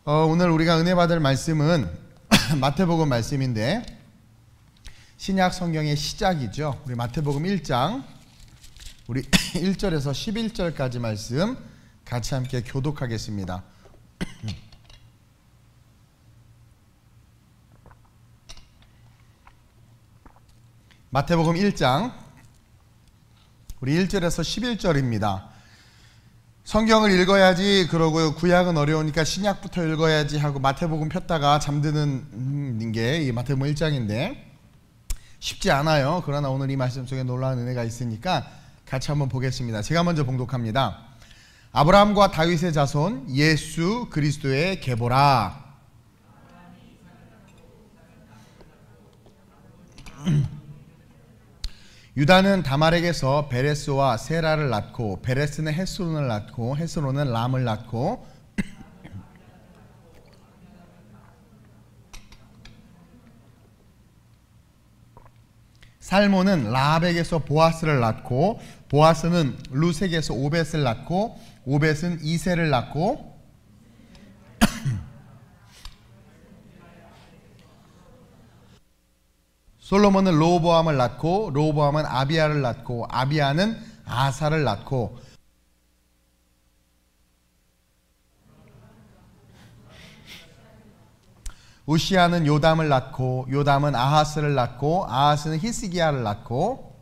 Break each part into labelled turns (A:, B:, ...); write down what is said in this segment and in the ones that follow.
A: 오늘 우리가 은혜 받을 말씀은 마태복음 말씀인데 신약 성경의 시작이죠. 우리 마태복음 1장 우리 1절에서 11절까지 말씀 같이 함께 교독하겠습니다. 마태복음 1장 우리 1절에서 11절입니다. 성경을 읽어야지 그러고 구약은 어려우니까 신약부터 읽어야지 하고 마태복음 폈다가 잠드는 게 이 마태복음 1장인데 쉽지 않아요. 그러나 오늘 이 말씀 속에 놀라운 은혜가 있으니까 같이 한번 보겠습니다. 제가 먼저 봉독합니다. 아브라함과 다윗의 자손 예수 그리스도의 계보라. 유다는 다말에게서 베레스와 세라를 낳고 베레스는 헤스론을 낳고 헤스론은 람을 낳고 살몬은 라합에게서 보아스를 낳고 보아스는 루색에서 오벳을 낳고 오벳은 이새를 낳고 솔로몬은 르호보암을 낳고 르호보암은 아비야를 낳고 아비야는 아사를 낳고 우시야는 요담을 낳고 요담은 아하스를 낳고 아하스는 히스기야를 낳고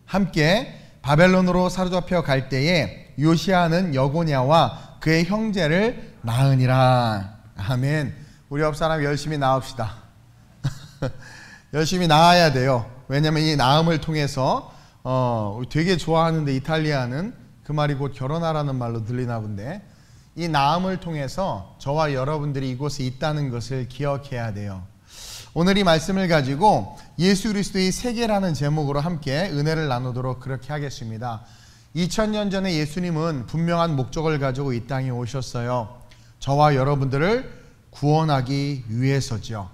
A: 함께 바벨론으로 사로잡혀 갈 때에 요시야는 여고냐와 그의 형제를 낳으니라. 아멘. 우리 옆 사람 열심히 낳읍시다. 열심히 낳아야 돼요. 왜냐하면 이 낳음을 통해서 되게 좋아하는데 이탈리아는 그 말이 곧 결혼하라는 말로 들리나 본데 이 낳음을 통해서 저와 여러분들이 이곳에 있다는 것을 기억해야 돼요. 오늘 이 말씀을 가지고 예수 그리스도의 세계라는 제목으로 함께 은혜를 나누도록 그렇게 하겠습니다. 2000년 전에 예수님은 분명한 목적을 가지고 이 땅에 오셨어요. 저와 여러분들을 구원하기 위해서죠.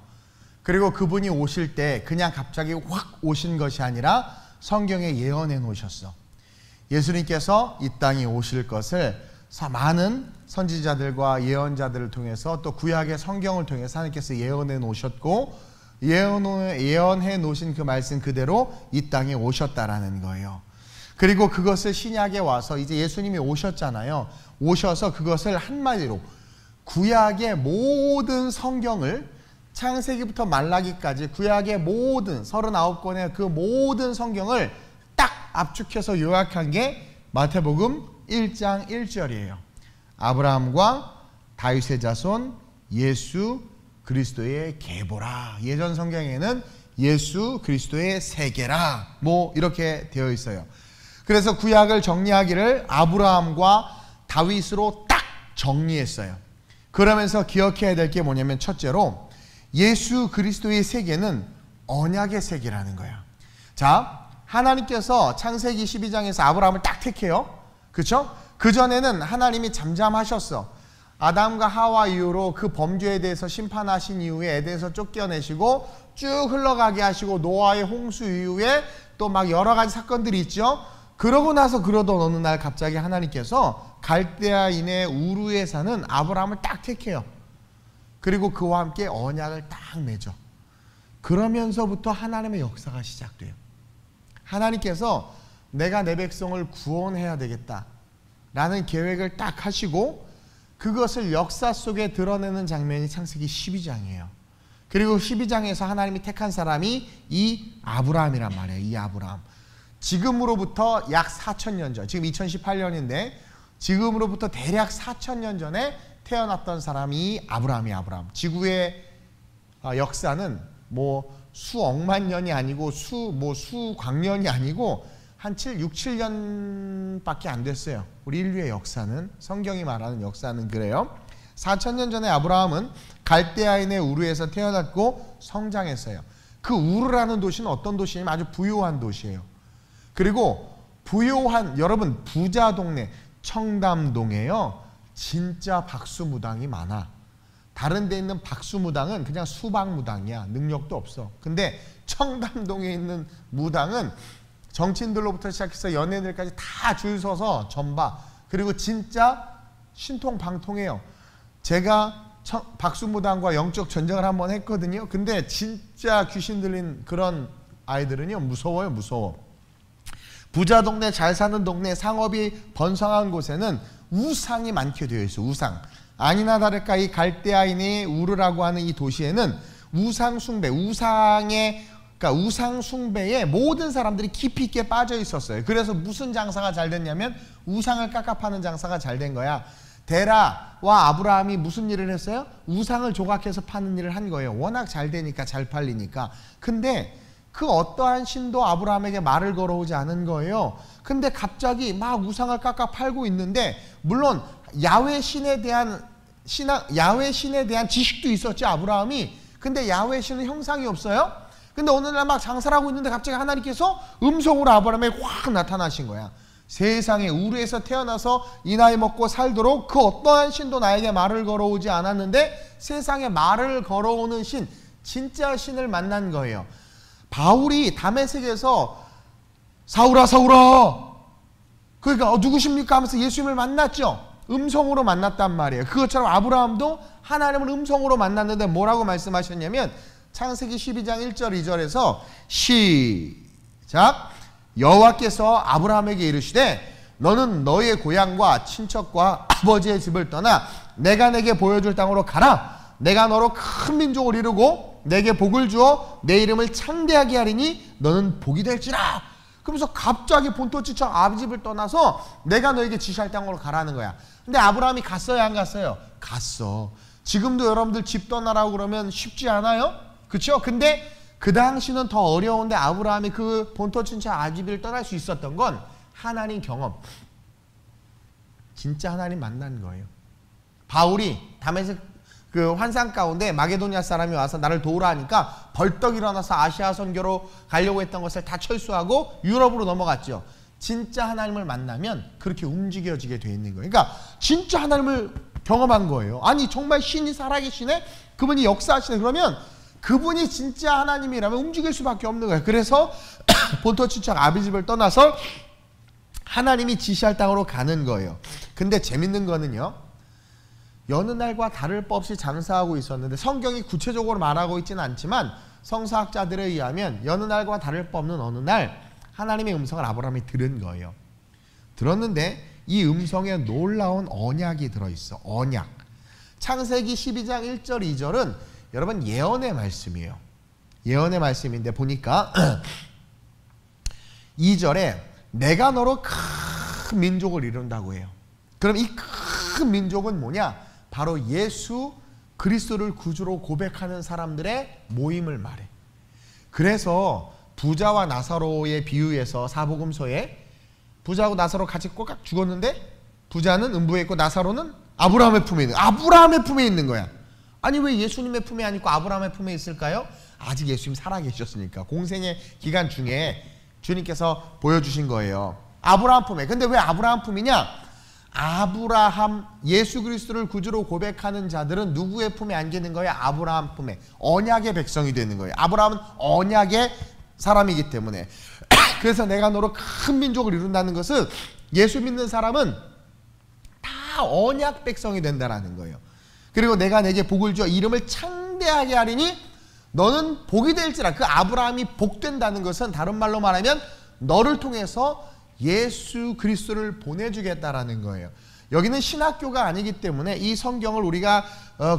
A: 그리고 그분이 오실 때 그냥 갑자기 확 오신 것이 아니라 성경에 예언해 놓으셨어. 예수님께서 이 땅에 오실 것을 많은 선지자들과 예언자들을 통해서 또 구약의 성경을 통해서 하나님께서 예언해 놓으셨고 예언해 놓으신 그 말씀 그대로 이 땅에 오셨다라는 거예요. 그리고 그것을 신약에 와서 이제 예수님이 오셨잖아요. 오셔서 그것을 한마디로 구약의 모든 성경을 창세기부터 말라기까지 구약의 모든 39권의 그 모든 성경을 딱 압축해서 요약한 게 마태복음 1장 1절이에요. 아브라함과 다윗의 자손 예수 그리스도의 계보라. 예전 성경에는 예수 그리스도의 세계라 뭐 이렇게 되어 있어요. 그래서 구약을 정리하기를 아브라함과 다윗으로 딱 정리했어요. 그러면서 기억해야 될 게 뭐냐면 첫째로 예수 그리스도의 세계는 언약의 세계라는 거야. 자, 하나님께서 창세기 12장에서 아브라함을 딱 택해요. 그렇죠? 그전에는 하나님이 잠잠하셨어. 아담과 하와 이후로 그 범죄에 대해서 심판하신 이후에 에덴에서 쫓겨내시고 쭉 흘러가게 하시고 노아의 홍수 이후에 또 막 여러 가지 사건들이 있죠. 그러고 나서 그러던 어느 날 갑자기 하나님께서 갈대아인의 우르에 사는 아브라함을 딱 택해요. 그리고 그와 함께 언약을 딱 맺어. 그러면서부터 하나님의 역사가 시작돼요. 하나님께서 내가 내 백성을 구원해야 되겠다 라는 계획을 딱 하시고 그것을 역사 속에 드러내는 장면이 창세기 12장이에요. 그리고 12장에서 하나님이 택한 사람이 이 아브라함이란 말이에요. 이 아브라함. 지금으로부터 약 4000년 전, 지금 2018년인데 지금으로부터 대략 4000년 전에 태어났던 사람이 아브라함이 아브라함. 지구의 역사는 뭐 수억만 년이 아니고 수광년이 아니고 한 6, 7년밖에 안 됐어요. 우리 인류의 역사는, 성경이 말하는 역사는 그래요. 4000년 전에 아브라함은 갈대아인의 우르에서 태어났고 성장했어요. 그 우르라는 도시는 어떤 도시냐면 아주 부유한 도시예요. 그리고 부유한, 여러분 부자 동네 청담동에요 진짜 박수무당이 많아. 다른 데 있는 박수무당은 그냥 수박무당이야. 능력도 없어. 근데 청담동에 있는 무당은 정치인들로부터 시작해서 연예인들까지 다 줄 서서 전봐. 그리고 진짜 신통방통해요. 제가 박수무당과 영적 전쟁을 한번 했거든요. 근데 진짜 귀신 들린 그런 아이들은요, 무서워요. 무서워. 부자 동네, 잘 사는 동네, 상업이 번성한 곳에는 우상이 많게 되어 있어요. 우상. 아니나 다를까 이 갈대아인의 우르라고 하는 이 도시에는 우상 숭배, 그러니까 우상 숭배에 모든 사람들이 깊이 있게 빠져 있었어요. 그래서 무슨 장사가 잘 됐냐면 우상을 깎아파는 장사가 잘 된 거야. 데라와 아브라함이 무슨 일을 했어요? 우상을 조각해서 파는 일을 한 거예요. 워낙 잘 되니까, 잘 팔리니까. 근데 그 어떠한 신도 아브라함에게 말을 걸어오지 않은 거예요. 근데 갑자기 막 우상을 깎아 팔고 있는데, 물론 야훼 신에 대한 지식도 있었지, 아브라함이. 근데 야훼 신은 형상이 없어요. 근데 어느 날 막 장사를 하고 있는데 갑자기 하나님께서 음성으로 아브라함에게 확 나타나신 거야. 세상에 우르에서 태어나서 이 나이 먹고 살도록 그 어떠한 신도 나에게 말을 걸어오지 않았는데 세상에 말을 걸어오는 신, 진짜 신을 만난 거예요. 바울이 다메섹에서 사울아 사울아, 그러니까 누구십니까 하면서 예수님을 만났죠. 음성으로 만났단 말이에요. 그것처럼 아브라함도 하나님을 음성으로 만났는데 뭐라고 말씀하셨냐면 창세기 12장 1절 2절에서 시작. 여호와께서 아브라함에게 이르시되 너는 너의 고향과 친척과 아버지의 집을 떠나 내가 내게 보여줄 땅으로 가라. 내가 너로 큰 민족을 이루고 내게 복을 주어 내 이름을 창대하게 하리니 너는 복이 될지라. 그러면서 갑자기 본토 친척 아버지 집을 떠나서 내가 너에게 지시할 땅으로 가라는 거야. 근데 아브라함이 갔어요, 안 갔어요? 갔어. 지금도 여러분들 집 떠나라고 그러면 쉽지 않아요? 그렇죠? 근데 그 당시는 더 어려운데 아브라함이 그 본토 친척 아집을 떠날 수 있었던 건 하나님 경험. 진짜 하나님 만난 거예요. 바울이 다메섹 그 환상 가운데 마게도니아 사람이 와서 나를 도우라 하니까 벌떡 일어나서 아시아 선교로 가려고 했던 것을 다 철수하고 유럽으로 넘어갔죠. 진짜 하나님을 만나면 그렇게 움직여지게 돼 있는 거예요. 그러니까 진짜 하나님을 경험한 거예요. 아니 정말 신이 살아계시네? 그분이 역사하시네? 그러면 그분이 진짜 하나님이라면 움직일 수밖에 없는 거예요. 그래서 본토 친척 아비집을 떠나서 하나님이 지시할 땅으로 가는 거예요. 근데 재밌는 거는요, 여느 날과 다를 바 없이 장사하고 있었는데 성경이 구체적으로 말하고 있지는 않지만 성서학자들에 의하면 여느 날과 다를 바 없는 어느 날 하나님의 음성을 아브라함이 들은 거예요. 들었는데 이 음성에 놀라운 언약이 들어있어. 언약. 창세기 12장 1절 2절은 여러분 예언의 말씀이에요. 예언의 말씀인데 보니까 2절에 내가 너로 큰 민족을 이룬다고 해요. 그럼 이 큰 민족은 뭐냐? 바로 예수 그리스도를 구주로 고백하는 사람들의 모임을 말해. 그래서 부자와 나사로의 비유에서 사복음서에 부자하고 나사로 같이 꼴깍 죽었는데 부자는 음부에 있고 나사로는 아브라함의 품에 있는 거야. 아니 왜 예수님의 품에 안 있고 아브라함의 품에 있을까요? 아직 예수님 살아계셨으니까. 공생의 기간 중에 주님께서 보여주신 거예요. 아브라함 품에. 근데 왜 아브라함 품이냐? 아브라함, 예수 그리스도를 구주로 고백하는 자들은 누구의 품에 안기는 거예요? 아브라함 품에. 언약의 백성이 되는 거예요. 아브라함은 언약의 사람이기 때문에. 그래서 내가 너로 큰 민족을 이룬다는 것은 예수 믿는 사람은 다 언약 백성이 된다는 거예요. 그리고 내가 내게 복을 주어 이름을 창대하게 하리니 너는 복이 될지라. 그 아브라함이 복된다는 것은 다른 말로 말하면 너를 통해서 예수 그리스도를 보내주겠다라는 거예요. 여기는 신학교가 아니기 때문에 이 성경을 우리가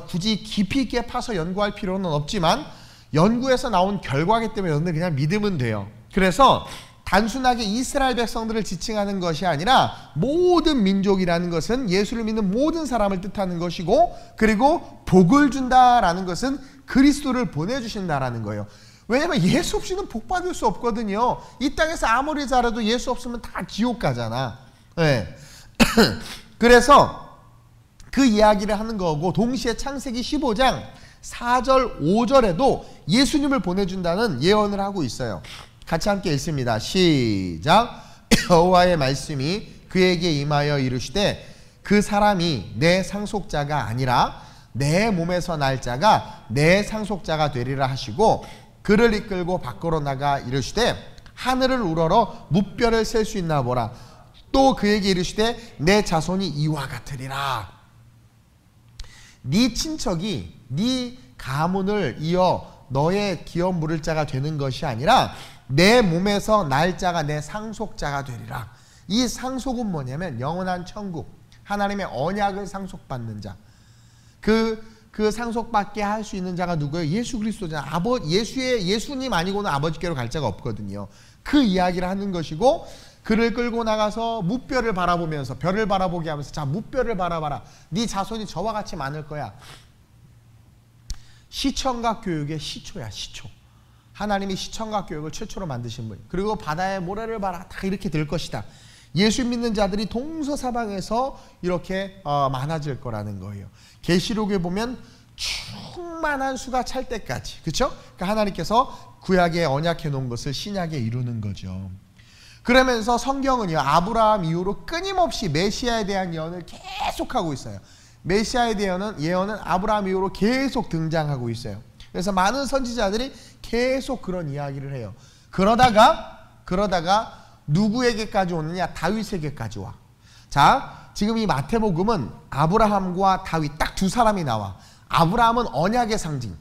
A: 굳이 깊이 있게 파서 연구할 필요는 없지만 연구에서 나온 결과이기 때문에 여러분들 그냥 믿으면 돼요. 그래서 단순하게 이스라엘 백성들을 지칭하는 것이 아니라 모든 민족이라는 것은 예수를 믿는 모든 사람을 뜻하는 것이고, 그리고 복을 준다라는 것은 그리스도를 보내주신다라는 거예요. 왜냐면 예수 없이는 복 받을 수 없거든요. 이 땅에서 아무리 잘해도 예수 없으면 다 지옥 가잖아. 네. 그래서 그 이야기를 하는 거고, 동시에 창세기 15장 4절 5절에도 예수님을 보내준다는 예언을 하고 있어요. 같이 함께 읽습니다. 시작. 여호와의 말씀이 그에게 임하여 이르시되 그 사람이 내 상속자가 아니라 내 몸에서 날 자가 내 상속자가 되리라 하시고, 그를 이끌고 밖으로 나가 이르시되 하늘을 우러러 무뼈를 셀 수 있나 보라. 또 그에게 이르시되 내 자손이 이와 같으리라. 네 친척이 네 가문을 이어 너의 기업 물을 자가 되는 것이 아니라 내 몸에서 날 자가 내 상속자가 되리라. 이 상속은 뭐냐면 영원한 천국, 하나님의 언약을 상속받는 자. 그 상속받게 할 수 있는 자가 누구예요? 예수 그리스도잖아. 예수님 아니고는 아버지께로 갈 자가 없거든요. 그 이야기를 하는 것이고, 그를 끌고 나가서 무뼈를 바라보면서, 별을 바라보게 하면서, 자, 무뼈를 바라봐라. 네 자손이 저와 같이 많을 거야. 시청각 교육의 시초야, 시초. 하나님이 시청각 교육을 최초로 만드신 분. 그리고 바다의 모래를 봐라. 다 이렇게 될 것이다. 예수 믿는 자들이 동서사방에서 이렇게 많아질 거라는 거예요. 계시록에 보면 충만한 수가 찰 때까지, 그렇죠? 그러니까 하나님께서 구약에 언약해 놓은 것을 신약에 이루는 거죠. 그러면서 성경은요, 아브라함 이후로 끊임없이 메시아에 대한 예언을 계속하고 있어요. 메시아에 대한 예언은 아브라함 이후로 계속 등장하고 있어요. 그래서 많은 선지자들이 계속 그런 이야기를 해요. 그러다가 누구에게까지 오느냐? 다윗에게까지 와. 자, 지금 이 마태복음은 아브라함과 다윗 딱 두 사람이 나와. 아브라함은 언약의 상징,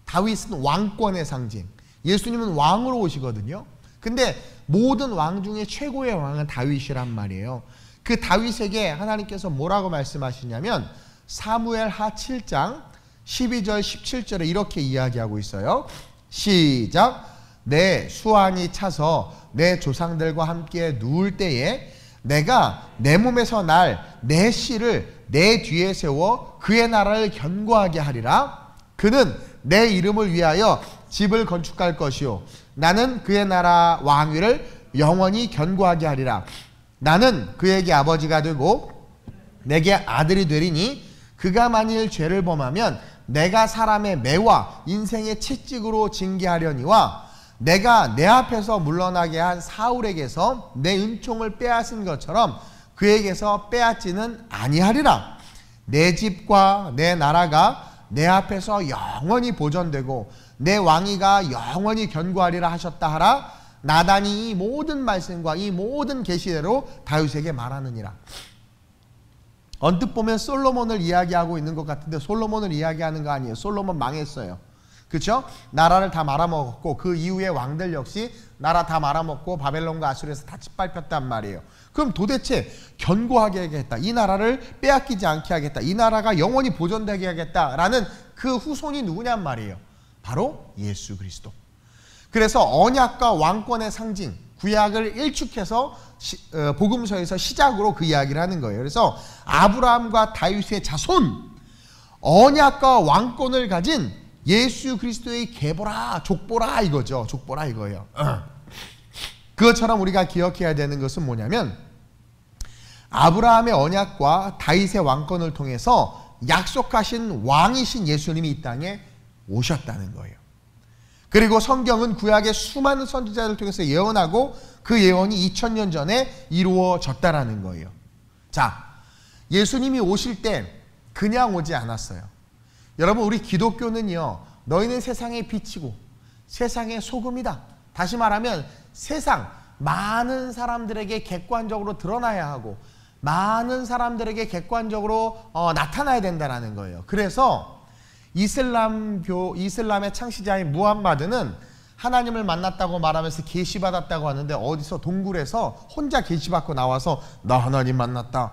A: 다윗은 왕권의 상징. 예수님은 왕으로 오시거든요. 근데 모든 왕 중에 최고의 왕은 다윗이란 말이에요. 그 다윗에게 하나님께서 뭐라고 말씀하시냐면 사무엘하 7장 12절 17절에 이렇게 이야기하고 있어요. 시작. 내 수완이 차서 내 조상들과 함께 누울 때에 내가 내 몸에서 날 내 씨를 내 뒤에 세워 그의 나라를 견고하게 하리라. 그는 내 이름을 위하여 집을 건축할 것이요 나는 그의 나라 왕위를 영원히 견고하게 하리라. 나는 그에게 아버지가 되고 내게 아들이 되리니 그가 만일 죄를 범하면 내가 사람의 매와 인생의 채찍으로 징계하려니와 내가 내 앞에서 물러나게 한 사울에게서 내 은총을 빼앗은 것처럼 그에게서 빼앗지는 아니하리라. 내 집과 내 나라가 내 앞에서 영원히 보존되고 내 왕위가 영원히 견고하리라 하셨다 하라. 나단이 이 모든 말씀과 이 모든 계시대로 다윗에게 말하느니라. 언뜻 보면 솔로몬을 이야기하고 있는 것 같은데 솔로몬을 이야기하는 거 아니에요. 솔로몬 망했어요. 그렇죠? 나라를 다 말아먹었고 그 이후에 왕들 역시 나라 다 말아먹고 바벨론과 아수르에서 다 짓밟혔단 말이에요. 그럼 도대체 견고하게 하겠다, 이 나라를 빼앗기지 않게 하겠다, 이 나라가 영원히 보존되게 하겠다라는 그 후손이 누구냔 말이에요. 바로 예수 그리스도. 그래서 언약과 왕권의 상징, 구약을 일축해서 복음서에서 시작으로 그 이야기를 하는 거예요. 그래서 아브라함과 다윗의 자손, 언약과 왕권을 가진 예수 그리스도의 계보라, 족보라 이거죠. 족보라 이거예요. 그것처럼 우리가 기억해야 되는 것은 뭐냐면 아브라함의 언약과 다윗의 왕권을 통해서 약속하신 왕이신 예수님이 이 땅에 오셨다는 거예요. 그리고 성경은 구약의 수많은 선지자를 통해서 예언하고 그 예언이 2000년 전에 이루어졌다라는 거예요. 자, 예수님이 오실 때 그냥 오지 않았어요. 여러분, 우리 기독교는요, 너희는 세상의 빛이고 세상의 소금이다. 다시 말하면 세상 많은 사람들에게 객관적으로 드러나야 하고 많은 사람들에게 객관적으로 나타나야 된다는 거예요. 그래서 이슬람의 창시자인 무함마드는 하나님을 만났다고 말하면서 계시받았다고 하는데 어디서 동굴에서 혼자 계시받고 나와서 나 하나님 만났다,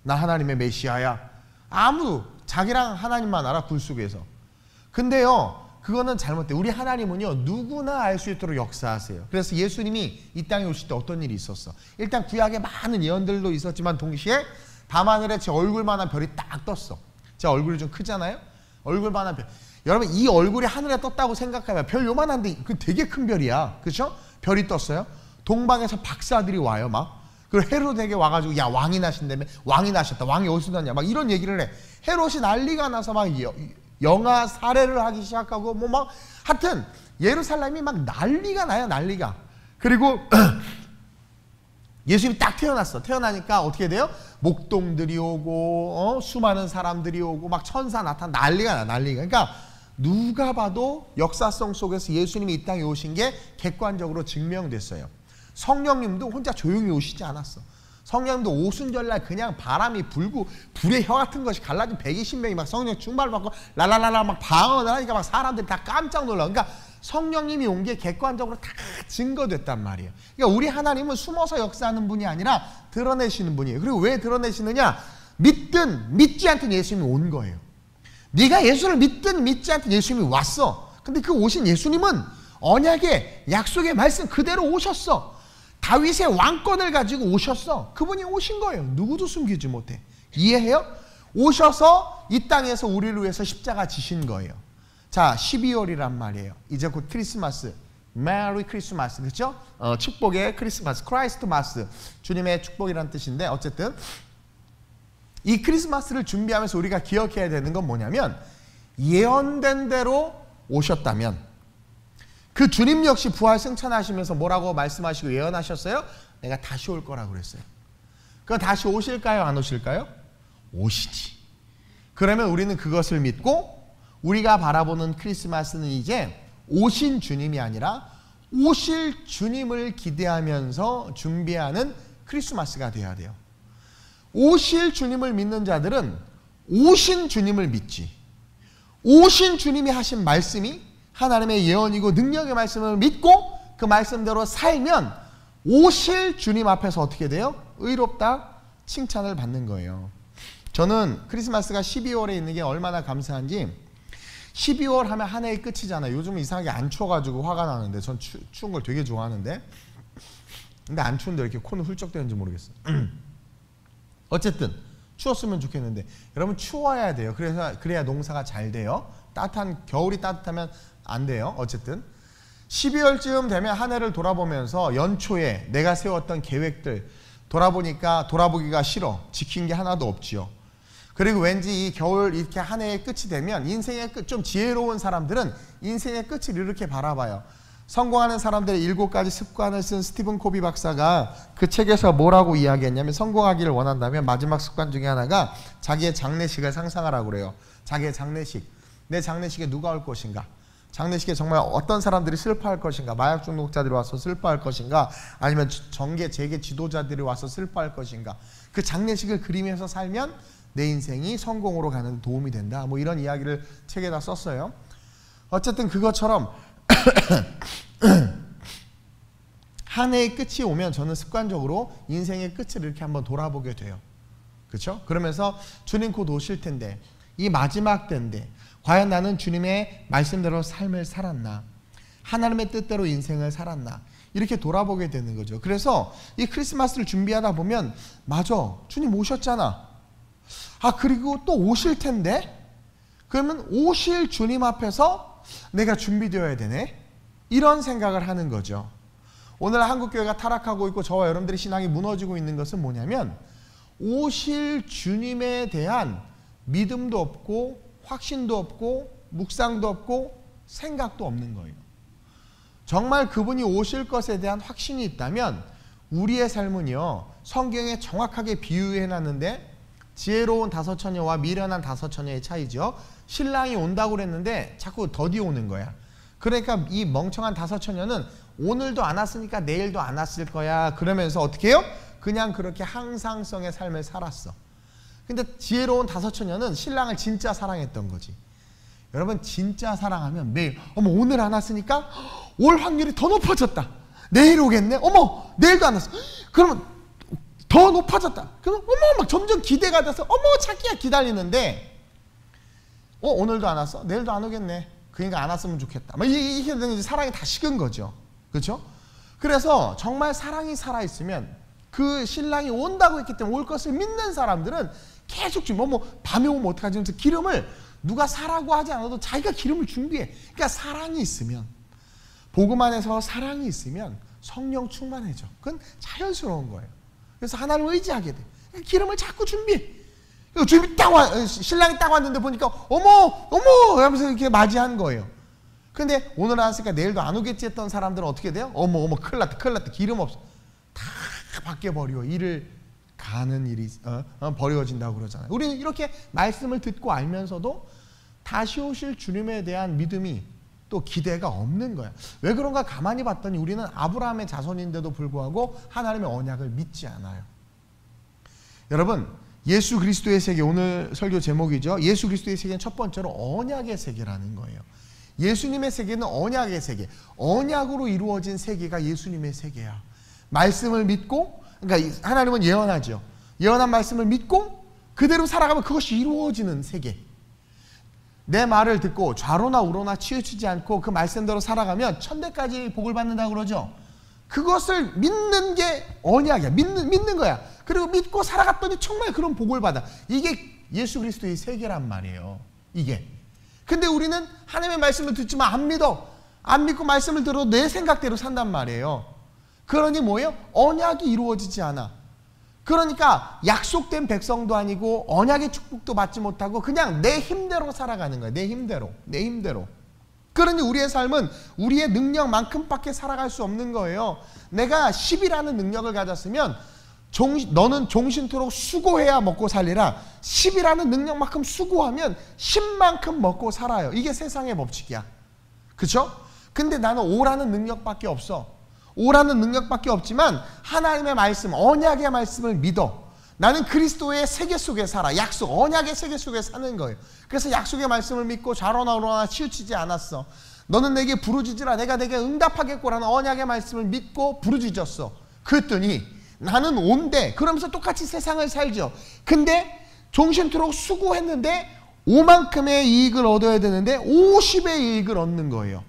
A: 나 하나님의 메시아야, 아무도 자기랑 하나님만 알아, 굴 속에서. 근데요, 그거는 잘못돼. 우리 하나님은요, 누구나 알 수 있도록 역사하세요. 그래서 예수님이 이 땅에 오실 때 어떤 일이 있었어? 일단 구약에 많은 예언들도 있었지만 동시에 밤하늘에 제 얼굴만한 별이 딱 떴어. 제 얼굴이 좀 크잖아요? 얼굴만한 별. 여러분, 이 얼굴이 하늘에 떴다고 생각하면 별 요만한데 그 되게 큰 별이야. 그렇죠? 별이 떴어요. 동방에서 박사들이 와요, 막. 그리고 헤롯에게 와가지고 야, 왕이 나신다며, 왕이 나셨다, 왕이 어디서 났냐, 막 이런 얘기를 해. 헤롯이 난리가 나서 막 영아 살해를 하기 시작하고 뭐 막 하여튼 예루살렘이 막 난리가 나요, 난리가. 그리고 예수님이 딱 태어났어. 태어나니까 어떻게 돼요? 목동들이 오고 수많은 사람들이 오고 막 천사 나타나, 난리가 나, 난리가. 그러니까 누가 봐도 역사성 속에서 예수님이 이 땅에 오신 게 객관적으로 증명됐어요. 성령님도 혼자 조용히 오시지 않았어. 성령님도 오순절날 그냥 바람이 불고 불의 혀 같은 것이 갈라진 120명이 막 성령 충만받고 랄랄랄라 막 방언을 하니까 막 사람들이 다 깜짝 놀라. 그러니까 성령님이 온 게 객관적으로 다 증거됐단 말이에요. 그러니까 우리 하나님은 숨어서 역사하는 분이 아니라 드러내시는 분이에요. 그리고 왜 드러내시느냐? 믿든 믿지 않든 예수님이 온 거예요. 네가 예수를 믿든 믿지 않든 예수님이 왔어. 근데 그 오신 예수님은 언약의 약속의 말씀 그대로 오셨어. 다윗의 왕권을 가지고 오셨어. 그분이 오신 거예요. 누구도 숨기지 못해. 이해해요? 오셔서 이 땅에서 우리를 위해서 십자가 지신 거예요. 자, 12월이란 말이에요. 이제 곧 크리스마스. 메리 크리스마스. 그렇죠? 축복의 크리스마스. 크라이스트마스. 주님의 축복이란 뜻인데 어쨌든 이 크리스마스를 준비하면서 우리가 기억해야 되는 건 뭐냐면 예언된 대로 오셨다면 그 주님 역시 부활 승천하시면서 뭐라고 말씀하시고 예언하셨어요? 내가 다시 올 거라고 그랬어요. 그럼 다시 오실까요? 안 오실까요? 오시지. 그러면 우리는 그것을 믿고 우리가 바라보는 크리스마스는 이제 오신 주님이 아니라 오실 주님을 기대하면서 준비하는 크리스마스가 되어야 돼요. 오실 주님을 믿는 자들은 오신 주님을 믿지. 오신 주님이 하신 말씀이 하나님의 예언이고 능력의 말씀을 믿고 그 말씀대로 살면 오실 주님 앞에서 어떻게 돼요? 의롭다 칭찬을 받는 거예요. 저는 크리스마스가 12월에 있는 게 얼마나 감사한지 12월 하면 한 해의 끝이잖아요. 요즘은 이상하게 안 추워가지고 화가 나는데 전 추운 걸 되게 좋아하는데 근데 안 추운데 왜 이렇게 코는 훌쩍대는지 모르겠어요. 어쨌든 추웠으면 좋겠는데 여러분 추워야 돼요. 그래야 농사가 잘 돼요. 겨울이 따뜻하면 안 돼요. 어쨌든 12월쯤 되면 한 해를 돌아보면서 연초에 내가 세웠던 계획들 돌아보니까 돌아보기가 싫어. 지킨 게 하나도 없지요. 그리고 왠지 이 겨울 이렇게 한 해의 끝이 되면 인생의 끝, 좀 지혜로운 사람들은 인생의 끝을 이렇게 바라봐요. 성공하는 사람들의 7가지 습관을 쓴 스티븐 코비 박사가 그 책에서 뭐라고 이야기했냐면 성공하기를 원한다면 마지막 습관 중에 하나가 자기의 장례식을 상상하라고 그래요. 자기의 장례식. 내 장례식에 누가 올 것인가? 장례식에 정말 어떤 사람들이 슬퍼할 것인가? 마약 중독자들이 와서 슬퍼할 것인가? 아니면 정계, 재계 지도자들이 와서 슬퍼할 것인가? 그 장례식을 그리면서 살면 내 인생이 성공으로 가는 도움이 된다. 뭐 이런 이야기를 책에다 썼어요. 어쨌든 그것처럼 한 해의 끝이 오면 저는 습관적으로 인생의 끝을 이렇게 한번 돌아보게 돼요. 그렇죠? 그러면서 주님 곧 오실 텐데 이 마지막 때인데 과연 나는 주님의 말씀대로 삶을 살았나? 하나님의 뜻대로 인생을 살았나? 이렇게 돌아보게 되는 거죠. 그래서 이 크리스마스를 준비하다 보면 맞아, 주님 오셨잖아. 아, 그리고 또 오실 텐데 그러면 오실 주님 앞에서 내가 준비되어야 되네? 이런 생각을 하는 거죠. 오늘 한국교회가 타락하고 있고 저와 여러분들의 신앙이 무너지고 있는 것은 뭐냐면 오실 주님에 대한 믿음도 없고 확신도 없고 묵상도 없고 생각도 없는 거예요. 정말 그분이 오실 것에 대한 확신이 있다면 우리의 삶은요, 성경에 정확하게 비유해놨는데 지혜로운 5처녀와 미련한 5처녀의 차이죠. 신랑이 온다고 그랬는데 자꾸 더디 오는 거야. 그러니까 이 멍청한 5처녀는 오늘도 안 왔으니까 내일도 안 왔을 거야 그러면서 어떻게 해요? 그냥 그렇게 항상성의 삶을 살았어. 근데 지혜로운 5처녀는 신랑을 진짜 사랑했던 거지. 여러분 진짜 사랑하면 매일 어머 오늘 안 왔으니까 올 확률이 더 높아졌다. 내일 오겠네. 어머 내일도 안 왔어. 그러면 더 높아졌다. 그러면 어머 막 점점 기대가 돼서 어머 자기야 기다리는데 오늘도 안 왔어? 내일도 안 오겠네. 그러니까 안 왔으면 좋겠다. 막 이게 이제 사랑이 다 식은 거죠. 그렇죠? 그래서 정말 사랑이 살아있으면 그 신랑이 온다고 했기 때문에 올 것을 믿는 사람들은 계속 지금 밤에 오면 어떡하지? 그래서 기름을 누가 사라고 하지 않아도 자기가 기름을 준비해. 그러니까 사랑이 있으면 복음 안에서 사랑이 있으면 성령 충만해져. 그건 자연스러운 거예요. 그래서 하나님을 의지하게 돼. 기름을 자꾸 준비해. 주님이 신랑이 딱 왔는데 보니까 어머 하면서 이렇게 맞이한 거예요. 근데 오늘 안 왔으니까 내일도 안 오겠지 했던 사람들은 어떻게 돼요? 어머 큰일 났다 기름 없어. 다 밖에 버리고 일을 가는 일이 버려진다고 그러잖아요. 우리는 이렇게 말씀을 듣고 알면서도 다시 오실 주님에 대한 믿음이 또 기대가 없는 거야. 왜 그런가 가만히 봤더니 우리는 아브라함의 자손인데도 불구하고 하나님의 언약을 믿지 않아요. 여러분, 예수 그리스도의 세계, 오늘 설교 제목이죠. 예수 그리스도의 세계는 첫 번째로 언약의 세계라는 거예요. 예수님의 세계는 언약의 세계, 언약으로 이루어진 세계가 예수님의 세계야. 말씀을 믿고, 그러니까 하나님은 예언하죠. 예언한 말씀을 믿고 그대로 살아가면 그것이 이루어지는 세계. 내 말을 듣고 좌로나 우로나 치우치지 않고 그 말씀대로 살아가면 천대까지 복을 받는다고 그러죠. 그것을 믿는 게 언약이야. 믿는 거야. 그리고 믿고 살아갔더니 정말 그런 복을 받아. 이게 예수 그리스도의 세계란 말이에요. 이게. 근데 우리는 하나님의 말씀을 듣지만 안 믿어. 안 믿고 말씀을 들어도 내 생각대로 산단 말이에요. 그러니 뭐예요? 언약이 이루어지지 않아. 그러니까 약속된 백성도 아니고 언약의 축복도 받지 못하고 그냥 내 힘대로 살아가는 거예요. 내 힘대로. 그러니 우리의 삶은 우리의 능력만큼밖에 살아갈 수 없는 거예요. 내가 10이라는 능력을 가졌으면 너는 종신토록 수고해야 먹고 살리라. 10이라는 능력만큼 수고하면 10만큼 먹고 살아요. 이게 세상의 법칙이야. 그렇죠? 근데 나는 5라는 능력밖에 없어. 5라는 능력밖에 없지만 하나님의 말씀, 언약의 말씀을 믿어. 나는 그리스도의 세계 속에 살아. 약속, 언약의 세계 속에 사는 거예요. 그래서 약속의 말씀을 믿고 좌로나 우로나 치우치지 않았어. 너는 내게 부르짖으라 내가 내게 응답하겠고라는 언약의 말씀을 믿고 부르짖었어. 그랬더니 나는 온대. 그러면서 똑같이 세상을 살죠. 근데 종신토록 수고했는데 5만큼의 이익을 얻어야 되는데 50의 이익을 얻는 거예요.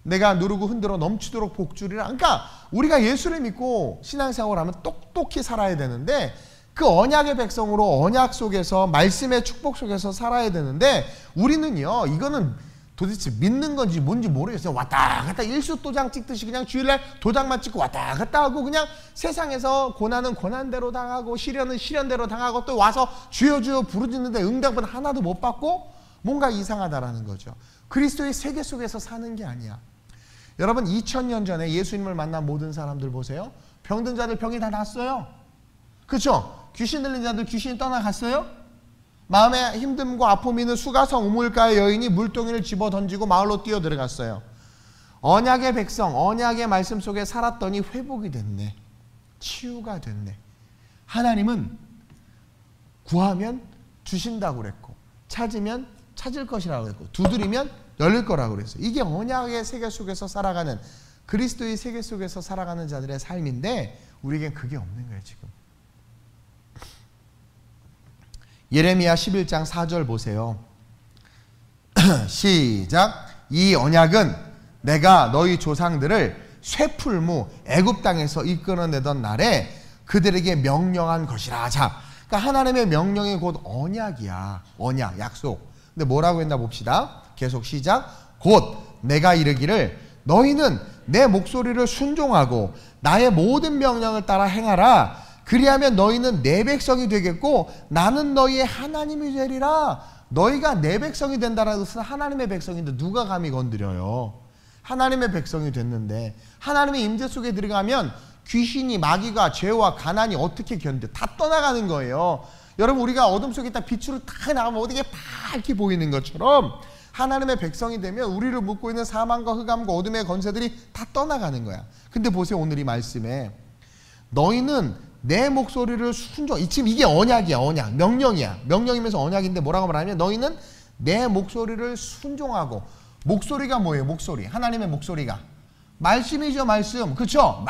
A: 내가 누르고 흔들어 넘치도록 복주리라. 그러니까 우리가 예수를 믿고 신앙생활을 하면 똑똑히 살아야 되는데 그 언약의 백성으로 언약 속에서 말씀의 축복 속에서 살아야 되는데 우리는요, 이거는 도대체 믿는 건지 뭔지 모르겠어요. 왔다 갔다 일수도장 찍듯이 그냥 주일날 도장만 찍고 왔다 갔다 하고 그냥 세상에서 고난은 고난대로 당하고 시련은 시련대로 당하고 또 와서 주여 주여 부르짖는데 응답은 하나도 못 받고 뭔가 이상하다라는 거죠. 그리스도의 세계 속에서 사는 게 아니야. 여러분, 2000년 전에 예수님을 만난 모든 사람들 보세요. 병든 자들 병이 다 났어요. 그렇죠? 귀신 들린 자들 귀신이 떠나갔어요. 마음에 힘듦과 아픔이 있는 수가성 우물가의 여인이 물동이를 집어 던지고 마을로 뛰어 들어갔어요. 언약의 백성, 언약의 말씀 속에 살았더니 회복이 됐네. 치유가 됐네. 하나님은 구하면 주신다고 그랬고 찾으면 찾을 것이라고 그랬고 두드리면 열릴 거라고 그랬어요. 이게 언약의 세계 속에서 살아가는, 그리스도의 세계 속에서 살아가는 자들의 삶인데 우리에겐 그게 없는 거예요. 지금 예레미야 11장 4절 보세요. 시작. 이 언약은 내가 너희 조상들을 쇠풀무 애굽 땅에서 이끌어내던 날에 그들에게 명령한 것이라. 자, 그러니까 하나님의 명령이 곧 언약이야. 언약, 약속. 근데 뭐라고 했나 봅시다. 계속 시작. 곧 내가 이르기를 너희는 내 목소리를 순종하고 나의 모든 명령을 따라 행하라. 그리하면 너희는 내 백성이 되겠고 나는 너희의 하나님이 되리라. 너희가 내 백성이 된다라는 것은 하나님의 백성인데 누가 감히 건드려요. 하나님의 백성이 됐는데 하나님의 임재 속에 들어가면 귀신이, 마귀가, 죄와 가난이 어떻게 견뎌? 다 떠나가는 거예요. 여러분, 우리가 어둠 속에 있다 빛으로 딱 나가면 어디게 밝게 보이는 것처럼 하나님의 백성이 되면 우리를 묶고 있는 사망과 흑암과 어둠의 권세들이 다 떠나가는 거야. 근데 보세요, 오늘 이 말씀에 너희는 내 목소리를 순종. 지금 이게 언약이야. 언약, 명령이야. 명령이면서 언약인데 뭐라고 말하냐면 너희는 내 목소리를 순종하고. 목소리가 뭐예요? 목소리, 하나님의 목소리가 말씀이죠. 말씀, 그렇죠?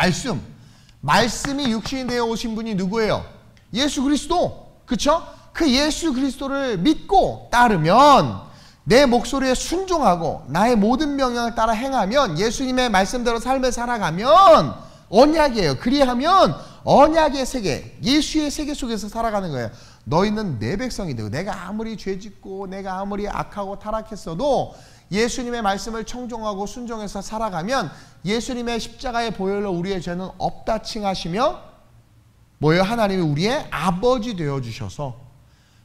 A: 말씀이 육신이 되어 오신 분이 누구예요? 예수 그리스도, 그렇죠? 그 예수 그리스도를 믿고 따르면, 내 목소리에 순종하고 나의 모든 명령을 따라 행하면, 예수님의 말씀대로 삶을 살아가면 언약이에요. 그리하면 언약의 세계, 예수의 세계 속에서 살아가는 거예요. 너희는 내 백성이 되고, 내가 아무리 죄짓고 내가 아무리 악하고 타락했어도 예수님의 말씀을 청종하고 순종해서 살아가면 예수님의 십자가의 보혈로 우리의 죄는 없다 칭하시며 뭐예요? 하나님이 우리의 아버지 되어주셔서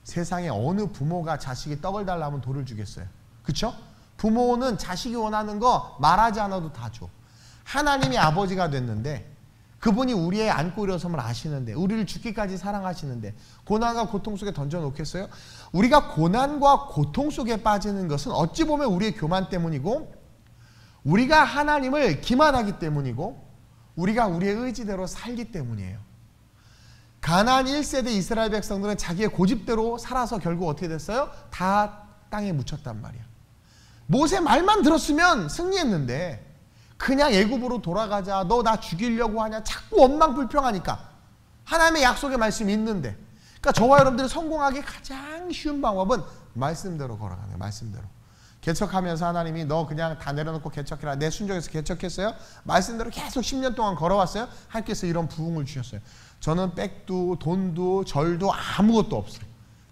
A: 세상에 어느 부모가 자식이 떡을 달라면 돌을 주겠어요? 그렇죠? 부모는 자식이 원하는 거 말하지 않아도 다 줘. 하나님이 아버지가 됐는데 그분이 우리의 안고 일어섬을 아시는데, 우리를 죽기까지 사랑하시는데 고난과 고통 속에 던져놓겠어요? 우리가 고난과 고통 속에 빠지는 것은 어찌 보면 우리의 교만 때문이고, 우리가 하나님을 기만하기 때문이고, 우리가 우리의 의지대로 살기 때문이에요. 가나안 1세대 이스라엘 백성들은 자기의 고집대로 살아서 결국 어떻게 됐어요? 다 땅에 묻혔단 말이야. 모세 말만 들었으면 승리했는데, 그냥 애굽으로 돌아가자, 너 나 죽이려고 하냐, 자꾸 원망불평하니까. 하나님의 약속의 말씀이 있는데, 그러니까 저와 여러분들이 성공하기 가장 쉬운 방법은 말씀대로 걸어가는 거예요. 말씀대로. 개척하면서 하나님이 너 그냥 다 내려놓고 개척해라, 내 순종해서 개척했어요. 말씀대로 계속 10년 동안 걸어왔어요. 하나님께서 이런 부흥을 주셨어요. 저는 백도 돈도 절도 아무것도 없어요.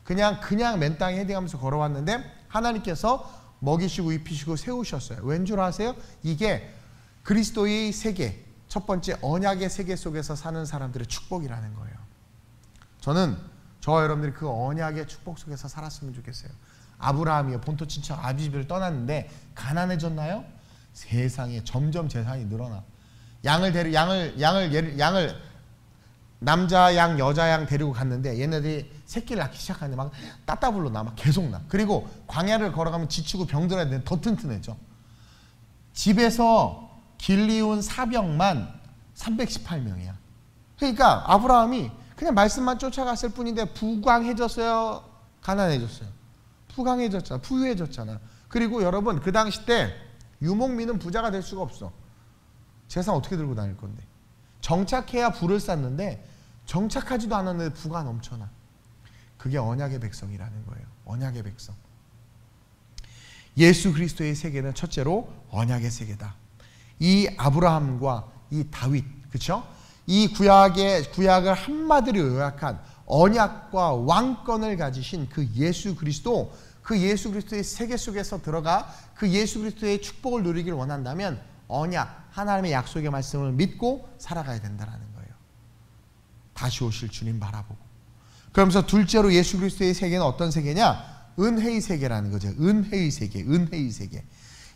A: 그냥 맨 땅에 헤딩하면서 걸어왔는데 하나님께서 먹이시고 입히시고 세우셨어요. 왠 줄 아세요? 이게 그리스도의 세계, 첫 번째 언약의 세계 속에서 사는 사람들의 축복이라는 거예요. 저는 저와 여러분들이 그 언약의 축복 속에서 살았으면 좋겠어요. 아브라함이요, 본토 친척 아비집을 떠났는데 가난해졌나요? 세상에 점점 재산이 늘어나. 양을 남자 양, 여자 양 데리고 갔는데 얘네들이 새끼를 낳기 시작하는데 막 따따블로 나, 막 계속 나. 그리고 광야를 걸어가면 지치고 병들어야 되는데 더 튼튼해져. 집에서 길리운 사병만 318명이야. 그러니까 아브라함이 그냥 말씀만 쫓아갔을 뿐인데 부강해졌어요? 가난해졌어요? 부강해졌잖아. 부유해졌잖아. 그리고 여러분, 그 당시 때 유목민은 부자가 될 수가 없어. 재산 어떻게 들고 다닐 건데. 정착해야 부를 쌓는데 정착하지도 않았는데 부가 넘쳐나. 그게 언약의 백성이라는 거예요. 언약의 백성. 예수 그리스도의 세계는 첫째로 언약의 세계다. 이 아브라함과 이 다윗, 그렇죠? 이 구약을 한마디로 요약한 언약과 왕권을 가지신 그 예수 그리스도, 그 예수 그리스도의 세계 속에서 들어가 그 예수 그리스도의 축복을 누리길 원한다면 언약, 하나님의 약속의 말씀을 믿고 살아가야 된다는 거예요. 다시 오실 주님 바라보고. 그러면서 둘째로 예수 그리스도의 세계는 어떤 세계냐? 은혜의 세계라는 거죠. 은혜의 세계, 은혜의 세계.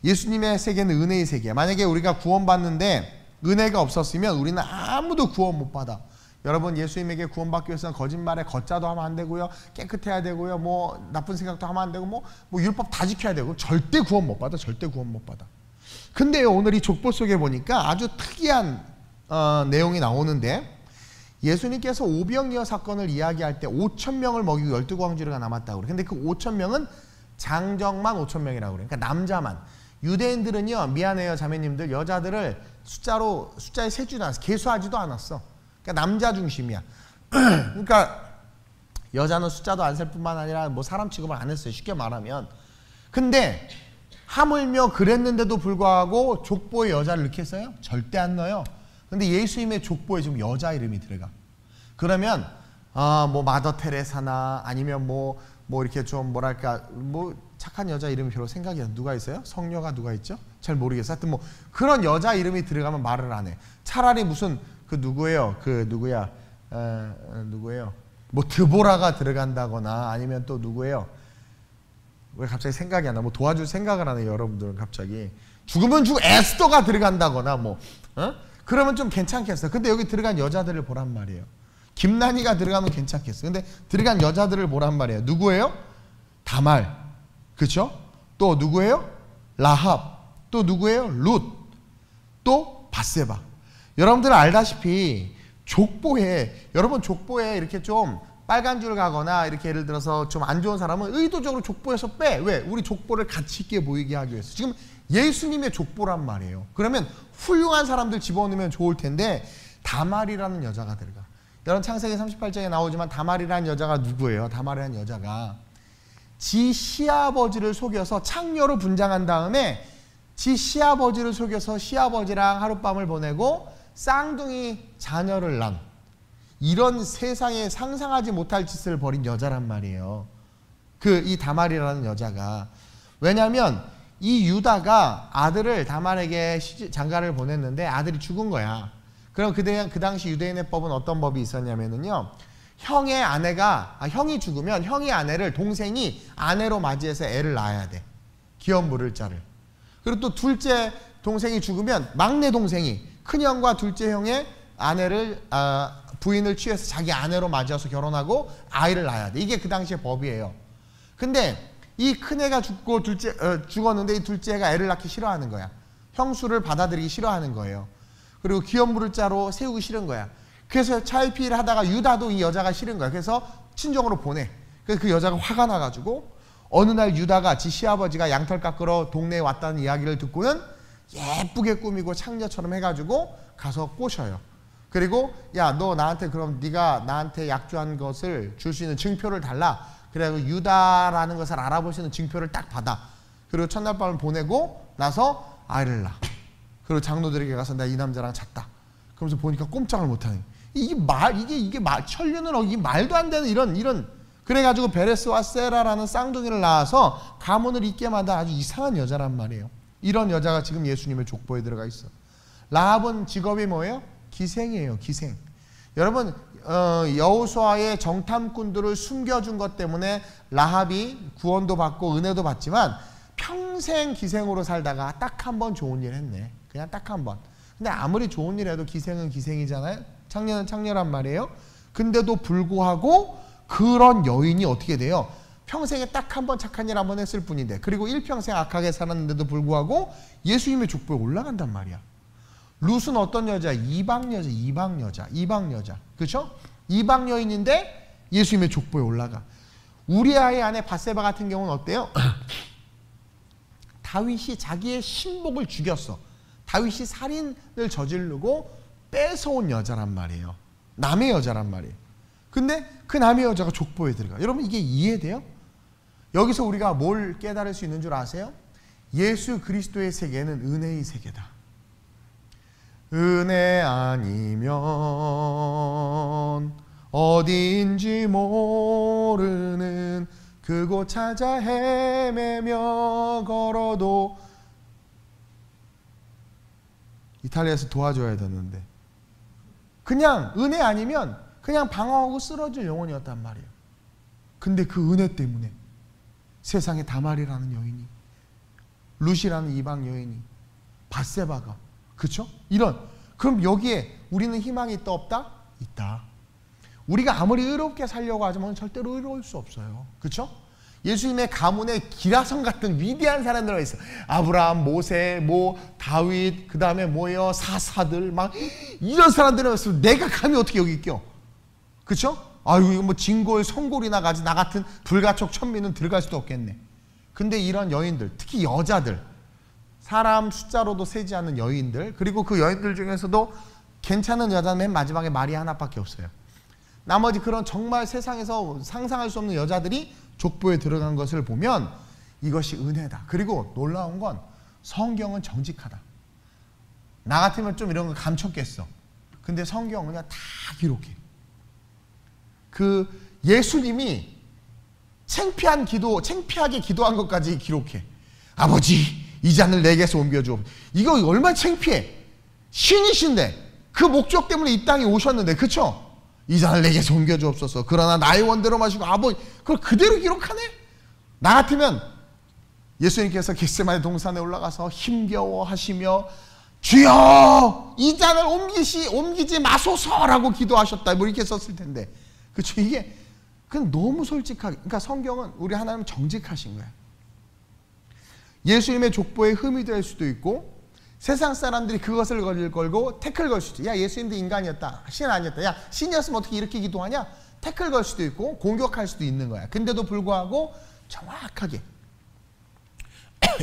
A: 예수님의 세계는 은혜의 세계야. 만약에 우리가 구원받는데 은혜가 없었으면 우리는 아무도 구원 못 받아. 여러분, 예수님에게 구원받기 위해서는 거짓말에 걷자도 하면 안 되고요, 깨끗해야 되고요, 뭐 나쁜 생각도 하면 안 되고, 뭐 율법 다 지켜야 되고, 절대 구원 못 받아. 절대 구원 못 받아. 근데요, 오늘 이 족보 속에 보니까 아주 특이한 내용이 나오는데, 예수님께서 오병이어 사건을 이야기할 때 5,000명을 먹이고 12광주리가 남았다고 그래. 근데 그 5,000명은 장정만 5,000명이라고 그래. 그러니까 남자만. 유대인들은요, 미안해요 자매님들, 여자들을 숫자에 세지도 않았어. 계수하지도 않았어. 그러니까 남자 중심이야. 그러니까 여자는 숫자도 안 셀 뿐만 아니라 뭐 사람 취급을 안 했어요. 쉽게 말하면. 근데 하물며 그랬는데도 불구하고 족보에 여자를 넣겠어요? 절대 안 넣어요. 근데 예수님의 족보에 지금 여자 이름이 들어가. 그러면 뭐 마더 테레사나 아니면 뭐 이렇게 좀 뭐랄까 뭐 착한 여자 이름이 별로 생각이 안. 누가 있어요? 성녀가 누가 있죠? 잘 모르겠어. 하여튼 뭐 그런 여자 이름이 들어가면 말을 안 해. 차라리 무슨 누구예요? 누구예요? 뭐 드보라가 들어간다거나 아니면 또 누구예요? 왜 갑자기 생각이 안 나? 뭐 도와줄 생각을 안 해요, 여러분들은 갑자기. 죽으면 에스더가 들어간다거나 뭐 그러면 좀 괜찮겠어. 근데 여기 들어간 여자들을 보란 말이에요. 김난희가 들어가면 괜찮겠어. 근데 들어간 여자들을 보란 말이에요. 누구예요? 다말. 그렇죠? 또 누구예요? 라합. 또 누구예요? 룻. 또 밧세바. 여러분들 알다시피 여러분 족보에 이렇게 좀 빨간 줄 가거나 이렇게 예를 들어서 좀 안 좋은 사람은 의도적으로 족보에서 빼. 왜? 우리 족보를 가치 있게 보이게 하기 위해서. 지금 예수님의 족보란 말이에요. 그러면 훌륭한 사람들 집어넣으면 좋을 텐데 다말이라는 여자가 들어가. 여러분 창세기 38장에 나오지만 다말이라는 여자가 누구예요? 다말이라는 여자가 지 시아버지를 속여서 창녀로 분장한 다음에 지 시아버지를 속여서 시아버지랑 하룻밤을 보내고 쌍둥이 자녀를 낳은, 이런 세상에 상상하지 못할 짓을 벌인 여자란 말이에요. 이 다말이라는 여자가. 왜냐하면 이 유다가 아들을 다말에게 장가를 보냈는데 아들이 죽은 거야. 그럼 그 당시 유대인의 법은 어떤 법이 있었냐면요, 형이 죽으면 형의 아내를 동생이 아내로 맞이해서 애를 낳아야 돼. 기업 물을 자를. 그리고 또 둘째 동생이 죽으면 막내 동생이 큰형과 둘째 형의 아내를 부인을 취해서 자기 아내로 맞이해서 결혼하고 아이를 낳아야 돼. 이게 그 당시의 법이에요. 근데 이 큰애가 죽고 죽었는데 이 둘째가 애를 낳기 싫어하는 거야. 형수를 받아들이기 싫어하는 거예요. 그리고 기업물을 자로 세우기 싫은 거야. 그래서 차일피일 하다가 유다도 이 여자가 싫은 거야. 그래서 친정으로 보내. 그래서 그 여자가 화가 나가지고 어느 날 유다가 지 시아버지가 양털 깎으러 동네에 왔다는 이야기를 듣고는 예쁘게 꾸미고 창녀처럼 해가지고 가서 꼬셔요. 그리고 야, 너 나한테 그럼 네가 나한테 약주한 것을 줄 수 있는 증표를 달라. 그래가지고 유다라는 것을 알아볼 수 있는 증표를 딱 받아. 그리고 첫날 밤을 보내고 나서 아이를 낳아. 그리고 장로들에게 가서 나 이 남자랑 잤다. 그러면서 보니까 꼼짝을 못하는. 이게 천륜은 이게 말도 안 되는 이런. 그래가지고 베레스와 세라라는 쌍둥이를 낳아서 가문을 잇게 만든 아주 이상한 여자란 말이에요. 이런 여자가 지금 예수님의 족보에 들어가 있어. 라합은 직업이 뭐예요? 기생이에요. 기생. 여러분, 여호수아의 정탐꾼들을 숨겨준 것 때문에 라합이 구원도 받고 은혜도 받지만 평생 기생으로 살다가 딱 한 번 좋은 일 했네. 그냥 딱 한 번. 근데 아무리 좋은 일 해도 기생은 기생이잖아요. 창녀는 창녀란 말이에요. 근데도 불구하고 그런 여인이 어떻게 돼요? 평생에 딱 한 번 착한 일 한 번 했을 뿐인데, 그리고 일평생 악하게 살았는데도 불구하고 예수님의 족보에 올라간단 말이야. 룻은 어떤 여자? 이방 여자. 그렇죠? 이방 여인인데 예수님의 족보에 올라가. 우리아의 아내 바세바 같은 경우는 어때요? 다윗이 자기의 신복을 죽였어. 다윗이 살인을 저지르고 뺏어온 여자란 말이에요. 남의 여자란 말이에요. 근데 그 남의 여자가 족보에 들어가. 여러분, 이게 이해돼요? 여기서 우리가 뭘 깨달을 수 있는 줄 아세요? 예수 그리스도의 세계는 은혜의 세계다. 은혜 아니면 어디인지 모르는 그곳 찾아 헤매며 걸어도, 이탈리아에서 도와줘야 되는데, 그냥 은혜 아니면 그냥 방황하고 쓰러질 영혼이었단 말이에요. 근데 그 은혜 때문에 세상에 다말이라는 여인이, 룻이라는 이방 여인이, 밧세바가, 그렇죠? 그럼 여기에 우리는 희망이 있다 없다? 있다. 우리가 아무리 의롭게 살려고 하지만 절대로 의로울 수 없어요. 그렇죠? 예수님의 가문에 기라성 같은 위대한 사람들이 있어. 아브라함, 모세, 다윗, 그 다음에 뭐예요? 사사들, 막 이런 사람들이 있으면 내가 감히 어떻게 여기 있겨? 그렇죠? 아유, 이거 진골, 성골이나 가지 나 같은 불가촉 천민은 들어갈 수도 없겠네. 근데 이런 여인들, 특히 여자들, 사람 숫자로도 세지 않는 여인들, 그리고 그 여인들 중에서도 괜찮은 여자는 맨 마지막에 마리아 하나밖에 없어요. 나머지 그런 정말 세상에서 상상할 수 없는 여자들이 족보에 들어간 것을 보면 이것이 은혜다. 그리고 놀라운 건 성경은 정직하다. 나 같으면 좀 이런 거 감췄겠어. 근데 성경은 그냥 다 기록해. 그 예수님이 창피하게 기도한 것까지 기록해. 아버지, 이 잔을 내게서 옮겨줘. 이거 얼마나 창피해. 신이신데 그 목적 때문에 이 땅에 오셨는데, 그쵸? 이 잔을 내게서 옮겨주옵소서. 그러나 나의 원대로 마시고, 아버지, 그걸 그대로 기록하네? 나 같으면 예수님께서 겟세마네 동산에 올라가서 힘겨워하시며 주여 이 잔을 옮기지 마소서라고 기도하셨다, 뭐 이렇게 썼을 텐데, 그렇죠? 이게 그냥 너무 솔직하게, 그러니까 성경은 우리 하나님 정직하신 거야. 예수님의 족보에 흠이 될 수도 있고, 세상 사람들이 그것을 걸고 태클 걸 수도 있고, 야, 예수님도 인간이었다, 신 아니었다, 야, 신이었으면 어떻게 이렇게 기도하냐, 태클 걸 수도 있고 공격할 수도 있는 거야. 근데도 불구하고 정확하게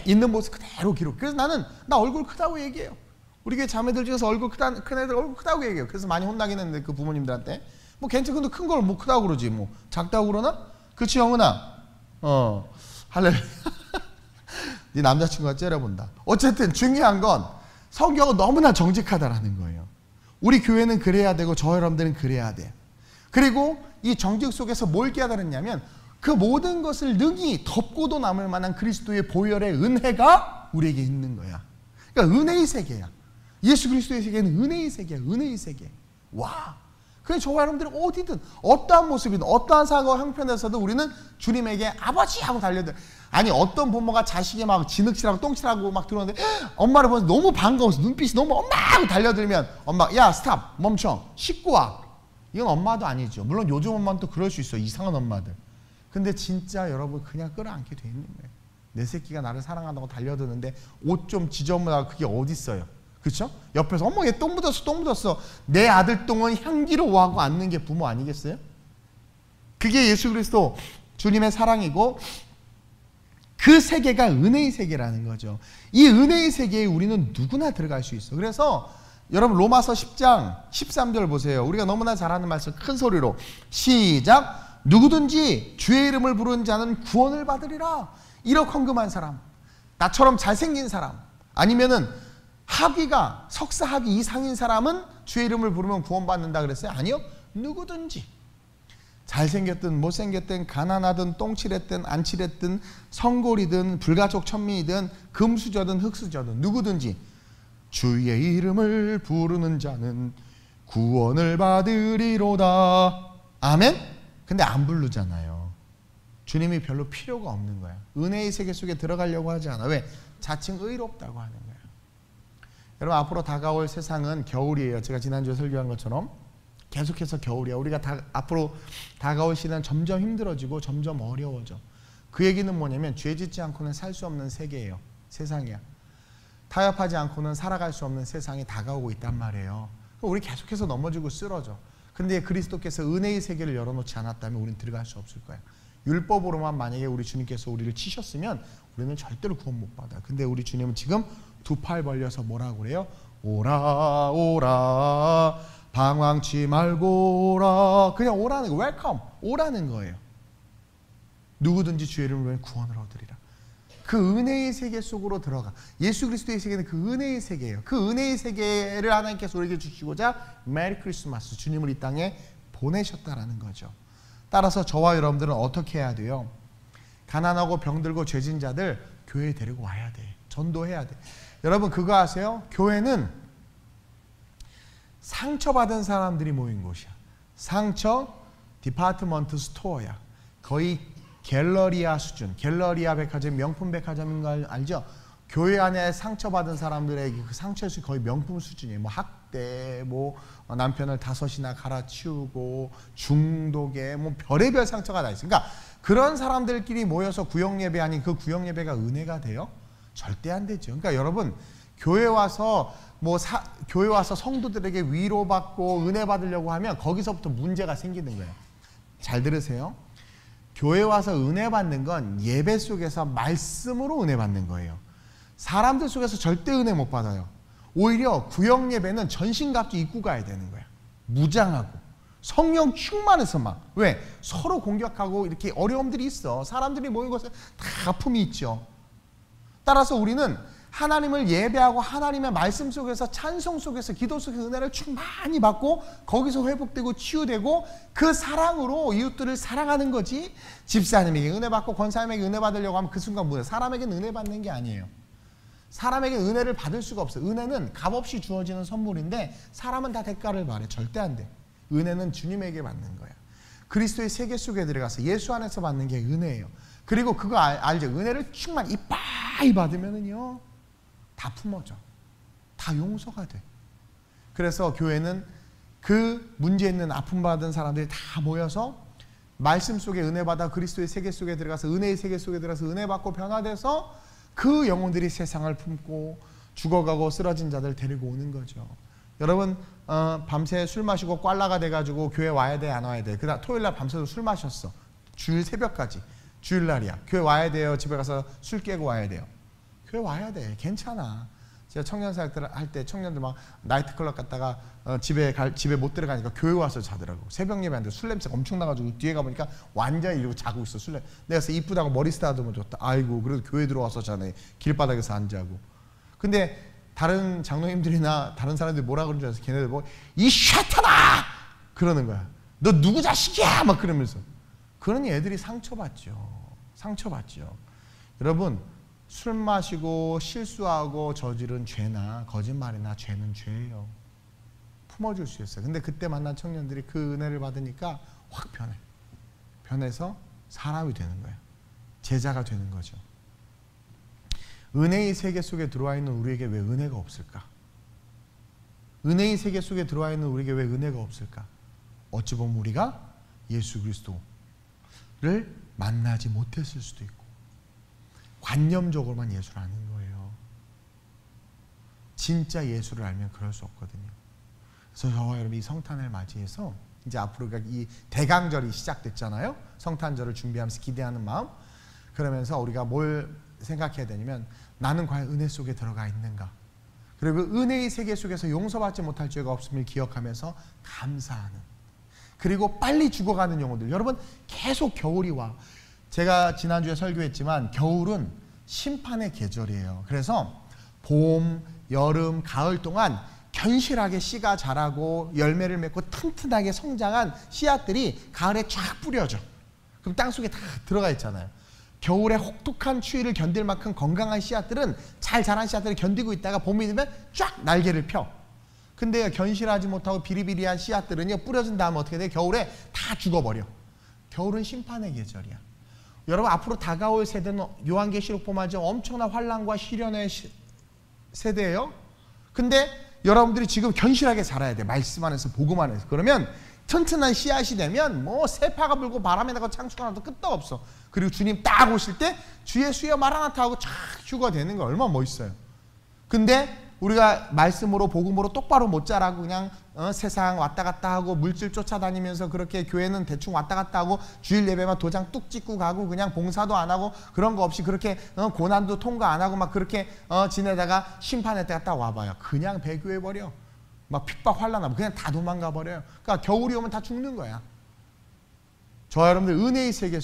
A: 있는 모습 그대로 기록. 그래서 나 얼굴 크다고 얘기해요. 우리 교회 자매들 중에서 큰 애들 얼굴 크다고 얘기해요. 그래서 많이 혼나긴 했는데, 그 부모님들한테 뭐 괜찮은, 근데 큰 걸 뭐 크다고 그러지, 뭐 작다고 그러나? 그치 영은아? 할렐루야. 네 남자친구가 째려본다. 어쨌든 중요한 건 성경은 너무나 정직하다라는 거예요. 우리 교회는 그래야 되고 저 여러분들은 그래야 돼. 그리고 이 정직 속에서 뭘 깨달았냐면 그 모든 것을 능히 덮고도 남을 만한 그리스도의 보혈의 은혜가 우리에게 있는 거야. 그러니까 은혜의 세계야. 예수 그리스도의 세계는 은혜의 세계야. 은혜의 세계. 와. 그래서 저와 여러분들이 어디든 어떠한 모습이든 어떠한 상황 형편에서도 우리는 주님에게 아버지 하고 달려들. 아니 어떤 부모가 자식이 막 진흙칠하고 똥칠하고 막 들어오는데 엄마를 보면서 너무 반가워서 눈빛이 너무 엄마 하고 달려들면 엄마 야 스탑 멈춰 씻고 와. 이건 엄마도 아니죠. 물론 요즘 엄마는 또 그럴 수 있어요. 이상한 엄마들. 근데 진짜 여러분 그냥 끌어안게 돼 있는 거예요. 내 새끼가 나를 사랑한다고 달려드는데 옷 좀 지저분하고 그게 어디 있어요. 그렇죠? 옆에서 어머 얘 똥 묻었어 똥 묻었어. 내 아들 똥은 향기로워하고 앉는 게 부모 아니겠어요? 그게 예수 그리스도 주님의 사랑이고 그 세계가 은혜의 세계라는 거죠. 이 은혜의 세계에 우리는 누구나 들어갈 수 있어. 그래서 여러분 로마서 10장 13절 보세요. 우리가 너무나 잘 아는 말씀 큰 소리로 시작. 누구든지 주의 이름을 부르는 자는 구원을 받으리라. 1억 헌금한 사람, 나처럼 잘생긴 사람, 아니면은 학위가 석사 학위 이상인 사람은 주의 이름을 부르면 구원받는다 그랬어요? 아니요. 누구든지 잘생겼든 못생겼든 가난하든 똥칠했든 안 칠했든 성골이든 불가족 천민이든 금수저든 흙수저든 누구든지 주의 이름을 부르는 자는 구원을 받으리로다. 아멘? 근데 안 부르잖아요. 주님이 별로 필요가 없는 거야. 은혜의 세계 속에 들어가려고 하지 않아. 왜? 자칭 의롭다고 하는 거예요. 여러분 앞으로 다가올 세상은 겨울이에요. 제가 지난주에 설교한 것처럼 계속해서 겨울이야. 우리가 앞으로 다가올 시대는 점점 힘들어지고 점점 어려워져. 그 얘기는 뭐냐면 죄 짓지 않고는 살 수 없는 세계예요. 세상이야. 타협하지 않고는 살아갈 수 없는 세상이 다가오고 있단 말이에요. 우리 계속해서 넘어지고 쓰러져. 근데 그리스도께서 은혜의 세계를 열어놓지 않았다면 우리는 들어갈 수 없을 거야. 율법으로만 만약에 우리 주님께서 우리를 치셨으면 우리는 절대로 구원 못 받아요. 근데 우리 주님은 지금 두 팔 벌려서 뭐라고 그래요? 오라 오라 방황치 말고 오라. 그냥 오라는 거, 웰컴 오라는 거예요. 누구든지 주의 이름을 부르면 구원을 얻으리라. 그 은혜의 세계 속으로 들어가. 예수 그리스도의 세계는 그 은혜의 세계예요. 그 은혜의 세계를 하나님께서 우리에게 주시고자 메리 크리스마스 주님을 이 땅에 보내셨다라는 거죠. 따라서 저와 여러분들은 어떻게 해야 돼요? 가난하고 병들고 죄진 자들 교회에 데리고 와야 돼. 전도해야 돼. 여러분 그거 아세요? 교회는 상처받은 사람들이 모인 곳이야. 상처 디파트먼트 스토어야. 거의 갤러리아 수준. 갤러리아 백화점 명품 백화점인 거 알죠? 교회 안에 상처받은 사람들의 그 상처 수 거의 명품 수준이에요. 뭐 학대, 뭐 남편을 5이나 갈아치우고 중독에 뭐 별의별 상처가 다 있어요. 그러니까 그런 사람들끼리 모여서 구역 예배 아닌 그 구역 예배가 은혜가 돼요? 절대 안 되죠. 그러니까 여러분 교회 와서 교회 와서 성도들에게 위로받고 은혜 받으려고 하면 거기서부터 문제가 생기는 거예요. 잘 들으세요. 교회 와서 은혜 받는 건 예배 속에서 말씀으로 은혜 받는 거예요. 사람들 속에서 절대 은혜 못 받아요. 오히려 구역 예배는 전신갑주 입고 가야 되는 거야. 무장하고 성령 충만해서 막. 왜? 서로 공격하고 이렇게 어려움들이 있어. 사람들이 모인 곳에 다 아픔이 있죠. 따라서 우리는 하나님을 예배하고 하나님의 말씀 속에서 찬송 속에서 기도 속에서 은혜를 충만히 받고 거기서 회복되고 치유되고 그 사랑으로 이웃들을 사랑하는 거지. 집사님에게 은혜 받고 권사님에게 은혜 받으려고 하면 그 순간 뭐예요? 사람에게는 은혜 받는 게 아니에요. 사람에게 은혜를 받을 수가 없어요. 은혜는 값없이 주어지는 선물인데 사람은 다 대가를 바래. 절대 안 돼. 은혜는 주님에게 받는 거야. 그리스도의 세계 속에 들어가서 예수 안에서 받는 게 은혜예요. 그리고 그거 알죠? 은혜를 충만히 이빠이 받으면은요 다 품어져. 다 용서가 돼. 그래서 교회는 그 문제 있는 아픔 받은 사람들이 다 모여서 말씀 속에 은혜 받아 그리스도의 세계 속에 들어가서 은혜의 세계 속에 들어가서 은혜 받고 변화돼서 그 영혼들이 세상을 품고 죽어가고 쓰러진 자들 데리고 오는 거죠. 여러분 밤새 술 마시고 꽐라가 돼가지고 교회 와야 돼 안 와야 돼? 그다음 토요일날 밤새도 술 마셨어. 주일 새벽까지. 주일날이야. 교회 와야 돼요? 집에 가서 술 깨고 와야 돼요? 교회 와야 돼. 괜찮아. 제가 청년사역들 할 때 청년들 막 나이트클럽 갔다가 집에 못 들어가니까 교회 와서 자더라고. 새벽 예배하는데 술 냄새가 엄청 나가지고 뒤에 가보니까 완전히 이러고 자고 있어. 술 냄새. 내가 그래서 이쁘다고 머리 쓰다듬어 줬다. 아이고 그래도 교회 들어와서 자네. 길바닥에서 안 자고. 근데 다른 장로님들이나 다른 사람들이 뭐라 그러는 줄 알았어. 걔네들 뭐 이 샤타나 그러는 거야. 너 누구 자식이야 막 그러면서. 그런 애들이 상처받죠. 상처받죠. 여러분 술 마시고 실수하고 저지른 죄나 거짓말이나 죄는 죄예요. 품어줄 수 있어요. 근데 그때 만난 청년들이 그 은혜를 받으니까 확 변해. 변해서 사람이 되는 거예요. 제자가 되는 거죠. 은혜의 세계 속에 들어와 있는 우리에게 왜 은혜가 없을까? 은혜의 세계 속에 들어와 있는 우리에게 왜 은혜가 없을까? 어찌 보면 우리가 예수 그리스도를 만나지 못했을 수도 있고 관념적으로만 예수를 아는 거예요. 진짜 예수를 알면 그럴 수 없거든요. 그래서 저와 여러분 이 성탄을 맞이해서 이제 앞으로가 이 대강절이 시작됐잖아요. 성탄절을 준비하면서 기대하는 마음. 그러면서 우리가 뭘 생각해야 되냐면 나는 과연 은혜 속에 들어가 있는가? 그리고 은혜의 세계 속에서 용서받지 못할 죄가 없음을 기억하면서 감사하는. 그리고 빨리 죽어가는 영혼들. 여러분 계속 겨울이 와. 제가 지난주에 설교했지만 겨울은 심판의 계절이에요. 그래서 봄, 여름, 가을 동안 견실하게 씨가 자라고 열매를 맺고 튼튼하게 성장한 씨앗들이 가을에 쫙 뿌려져. 그럼 땅속에 다 들어가 있잖아요. 겨울에 혹독한 추위를 견딜 만큼 건강한 씨앗들은 잘 자란 씨앗들을 견디고 있다가 봄이 되면 쫙 날개를 펴. 근데 견실하지 못하고 비리비리한 씨앗들은요 뿌려진 다음에 어떻게 돼? 겨울에 다 죽어버려. 겨울은 심판의 계절이야. 여러분 앞으로 다가올 세대는 요한계시록 보면 엄청난 환난과 시련의 세대예요. 근데 여러분들이 지금 견실하게 자라야 돼. 말씀 안에서 복음 안에서. 그러면 튼튼한 씨앗이 되면 뭐 세파가 불고 바람에 나고 창수가 나도 끝도 없어. 그리고 주님 딱 오실 때 주 예수여 마라나타 하고 쫙 휴가 되는 거 얼마나 멋있어요. 근데 우리가 말씀으로 복음으로 똑바로 못 자라고 그냥 세상 왔다 갔다 하고 물질 쫓아다니면서 그렇게 교회는 대충 왔다 갔다 하고 주일 예배만 도장 뚝 찍고 가고 그냥 봉사도 안 하고 그런 거 없이 그렇게 고난도 통과 안 하고 막 그렇게 지내다가 심판의 때가 딱 와봐요. 그냥 배교해버려. 막 핍박 환난하면 그냥 다 도망가 버려요. 그러니까 겨울이 오면 다 죽는 거야. 저와 여러분들 은혜의 세계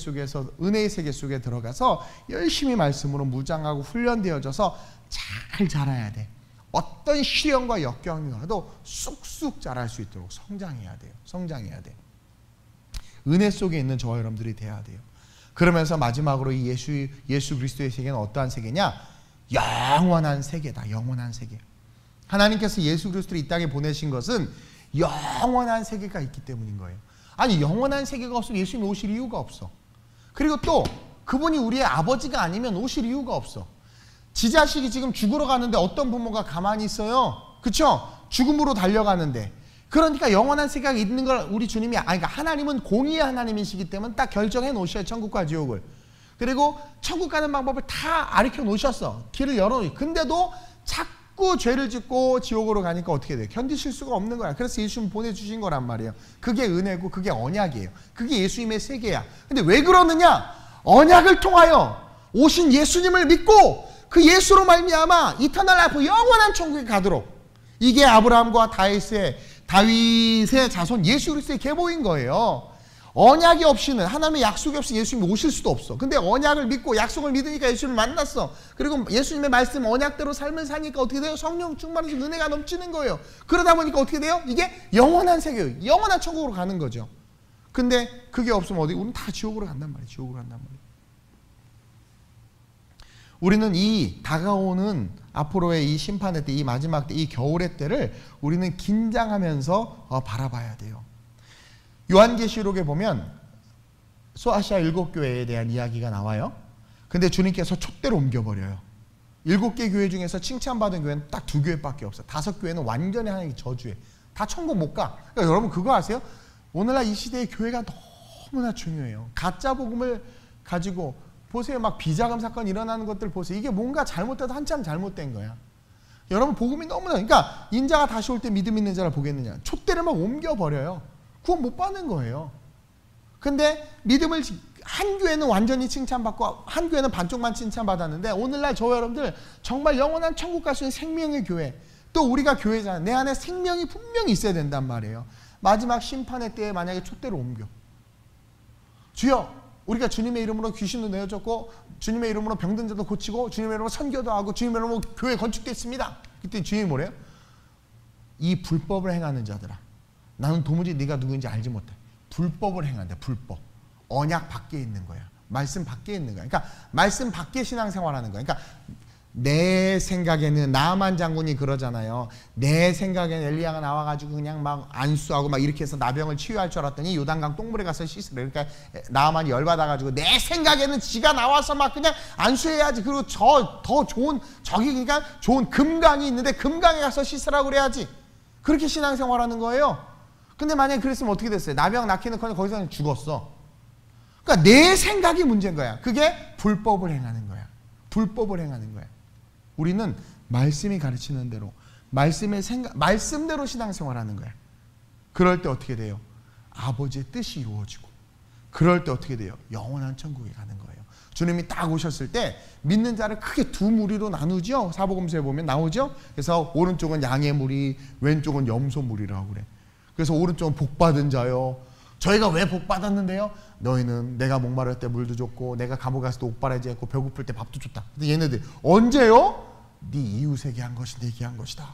A: 속에 들어가서 열심히 말씀으로 무장하고 훈련되어져서 잘 자라야 돼. 어떤 시련과 역경이 와도 쑥쑥 자랄 수 있도록 성장해야 돼요. 성장해야 돼. 은혜 속에 있는 저와 여러분들이 돼야 돼요. 그러면서 마지막으로 이 예수 그리스도의 세계는 어떠한 세계냐? 영원한 세계다. 영원한 세계. 하나님께서 예수 그리스도를 이 땅에 보내신 것은 영원한 세계가 있기 때문인 거예요. 아니 영원한 세계가 없으면 예수님이 오실 이유가 없어. 그리고 또 그분이 우리의 아버지가 아니면 오실 이유가 없어. 지 자식이 지금 죽으러 가는데 어떤 부모가 가만히 있어요? 그렇죠? 죽음으로 달려가는데. 그러니까 영원한 세계가 있는 걸 우리 주님이 그러니까 하나님은 공의의 하나님이시기 때문에 딱 결정해 놓으셔요. 천국과 지옥을. 그리고 천국 가는 방법을 다 가르쳐 놓으셨어. 길을 열어놓으. 근데도 자꾸 죄를 짓고 지옥으로 가니까 어떻게 돼요? 견디실 수가 없는 거야. 그래서 예수님 보내주신 거란 말이에요. 그게 은혜고 그게 언약이에요. 그게 예수님의 세계야. 근데 왜 그러느냐? 언약을 통하여 오신 예수님을 믿고 그 예수로 말미암아 이터널 라이프 영원한 천국에 가도록 이게 아브라함과 다윗의 자손 예수 그리스도의 계보인 거예요. 언약이 없이는 하나님의 약속이 없이 예수님이 오실 수도 없어. 근데 언약을 믿고 약속을 믿으니까 예수님을 만났어. 그리고 예수님의 말씀 언약대로 삶을 사니까 어떻게 돼요? 성령 충만해서 은혜가 넘치는 거예요. 그러다 보니까 어떻게 돼요? 이게 영원한 세계예요. 영원한 천국으로 가는 거죠. 근데 그게 없으면 어디? 우리는 다 지옥으로 간단 말이에요. 지옥으로 간단 말이에요. 우리는 이 다가오는 앞으로의 이 심판의 때, 이 마지막 때, 이 겨울의 때를 우리는 긴장하면서 바라봐야 돼요. 요한계시록에 보면 소아시아 7교회에 대한 이야기가 나와요. 근데 주님께서 촛대로 옮겨버려요. 7개 교회 중에서 칭찬받은 교회는 딱 2교회밖에 없어요. 5교회는 완전히 하나님의 저주에 다 천국 못 가. 그러니까 여러분 그거 아세요? 오늘날 이 시대의 교회가 너무나 중요해요. 가짜 복음을 가지고 보세요. 막 비자금 사건 일어나는 것들 보세요. 이게 뭔가 잘못돼도 한참 잘못된 거야. 여러분 복음이 너무나 그러니까 인자가 다시 올 때 믿음 있는 자를 보겠느냐. 촛대를 막 옮겨버려요. 구원 못 받는 거예요. 근데 믿음을 한 교회는 완전히 칭찬받고 한 교회는 반쪽만 칭찬받았는데 오늘날 저와 여러분들 정말 영원한 천국 갈 수 있는 생명의 교회 또 우리가 교회잖아요. 내 안에 생명이 분명히 있어야 된단 말이에요. 마지막 심판의 때에 만약에 촛대를 옮겨 주여 우리가 주님의 이름으로 귀신도 내어줬고 주님의 이름으로 병든 자도 고치고 주님의 이름으로 선교도 하고 주님의 이름으로 교회 건축됐습니다. 그때 주님이 뭐래요? 이 불법을 행하는 자들아 나는 도무지 네가 누구인지 알지 못해. 불법을 행한다. 불법. 언약 밖에 있는 거야. 말씀 밖에 있는 거야. 그러니까 말씀 밖에 신앙생활하는 거야. 그러니까 내 생각에는 나만 장군이 그러잖아요. 내 생각에는 엘리야가 나와가지고 그냥 막 안수하고 막 이렇게 해서 나병을 치유할 줄 알았더니 요단강 똥물에 가서 씻으래. 그러니까 나만이 열받아가지고 내 생각에는 지가 나와서 막 그냥 안수해야지. 그리고 더 좋은 저기 그러니까 좋은 금강이 있는데 금강에 가서 씻으라고 그래야지. 그렇게 신앙생활하는 거예요. 근데 만약에 그랬으면 어떻게 됐어요? 나병 낳기는 거기서 그냥 죽었어. 그러니까 내 생각이 문제인 거야. 그게 불법을 행하는 거야. 불법을 행하는 거야. 우리는 말씀이 가르치는 대로 말씀대로 신앙생활하는 거야. 그럴 때 어떻게 돼요? 아버지의 뜻이 이루어지고, 그럴 때 어떻게 돼요? 영원한 천국에 가는 거예요. 주님이 딱 오셨을 때 믿는 자를 크게 두 무리로 나누죠. 사복음서에 보면 나오죠. 그래서 오른쪽은 양의 무리, 왼쪽은 염소 무리라고 그래. 그래서 오른쪽은 복받은 자요. 저희가 왜 복받았는데요? 너희는 내가 목마를 때 물도 줬고, 내가 감옥에 갔을 때 옷바라지 했고, 배고플 때 밥도 줬다. 근데 얘네들 언제요? 네 이웃에게 한 것이 내게 한 것이다.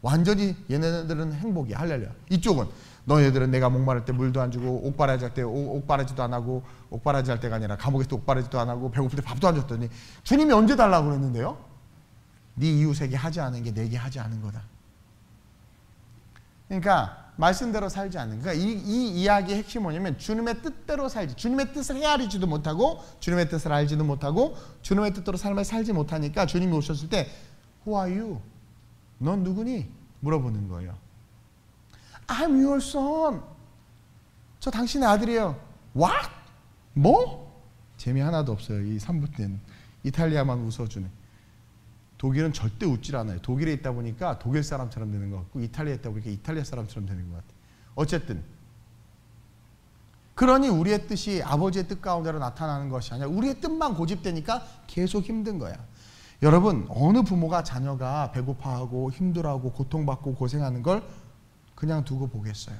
A: 완전히 얘네들은 행복이야. 할렐루야. 이쪽은 너희들은 내가 목마를 때 물도 안 주고, 옷바라지 할 때 옷바라지도 안 하고, 옷바라지 할 때가 아니라 감옥에 때 옷바라지도 안 하고, 배고플 때 밥도 안 줬더니 주님이 언제 달라고 그랬는데요? 네 이웃에게 하지 않은 게 내게 하지 않은 거다. 그러니까 말씀대로 살지 않는. 그러니까 이 이야기의 핵심이 뭐냐면 주님의 뜻대로 살지. 주님의 뜻을 헤아리지도 못하고, 주님의 뜻을 알지도 못하고, 주님의 뜻대로 삶을 살지 못하니까 주님이 오셨을 때 Who are you? 넌 누구니? 물어보는 거예요. I'm your son. 저 당신의 아들이에요. What? 뭐? 재미 하나도 없어요. 이 3부 때는. 이탈리아만 웃어주네. 독일은 절대 웃질 않아요. 독일에 있다 보니까 독일 사람처럼 되는 것 같고, 이탈리아에 있다 보니까 이탈리아 사람처럼 되는 것 같아요. 어쨌든 그러니 우리의 뜻이 아버지의 뜻 가운데로 나타나는 것이 아니라 우리의 뜻만 고집되니까 계속 힘든 거야. 여러분, 어느 부모가 자녀가 배고파하고 힘들어하고 고통받고 고생하는 걸 그냥 두고 보겠어요?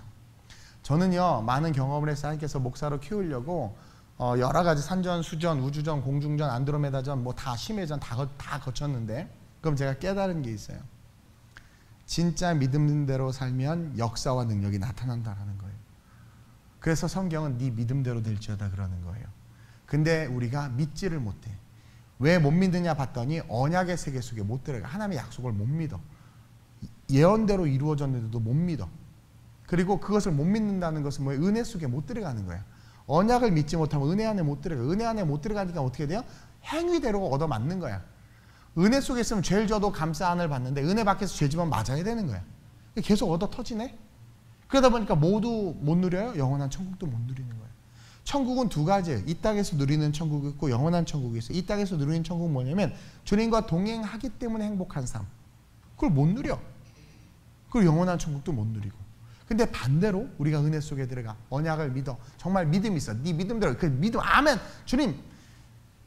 A: 저는요, 많은 경험을 해서 하나님께서 목사로 키우려고 여러 가지 산전, 수전, 우주전, 공중전, 안드로메다전, 뭐 다 심해전 다 거쳤는데, 그럼 제가 깨달은 게 있어요. 진짜 믿음대로 살면 역사와 능력이 나타난다라는 거예요. 그래서 성경은 네 믿음대로 될지어다 그러는 거예요. 근데 우리가 믿지를 못해. 왜 못 믿느냐 봤더니 언약의 세계 속에 못 들어가. 하나님의 약속을 못 믿어. 예언대로 이루어졌는데도 못 믿어. 그리고 그것을 못 믿는다는 것은 뭐예요? 은혜 속에 못 들어가는 거야. 언약을 믿지 못하면 은혜 안에 못 들어가. 은혜 안에 못 들어가니까 어떻게 돼요? 행위대로 얻어맞는 거야. 은혜 속에 있으면 죄를 져도 감사함을 받는데 은혜 밖에서 죄 지면 맞아야 되는 거야. 계속 얻어 터지네. 그러다 보니까 모두 못 누려요. 영원한 천국도 못 누리는 거야. 천국은 두 가지예요. 이 땅에서 누리는 천국이 있고 영원한 천국이 있어요. 이 땅에서 누리는 천국은 뭐냐면 주님과 동행하기 때문에 행복한 삶. 그걸 못 누려. 그리고 영원한 천국도 못 누리고. 근데 반대로 우리가 은혜 속에 들어가 언약을 믿어. 정말 믿음이 있어. 네 믿음대로. 그 믿음. 아멘. 주님,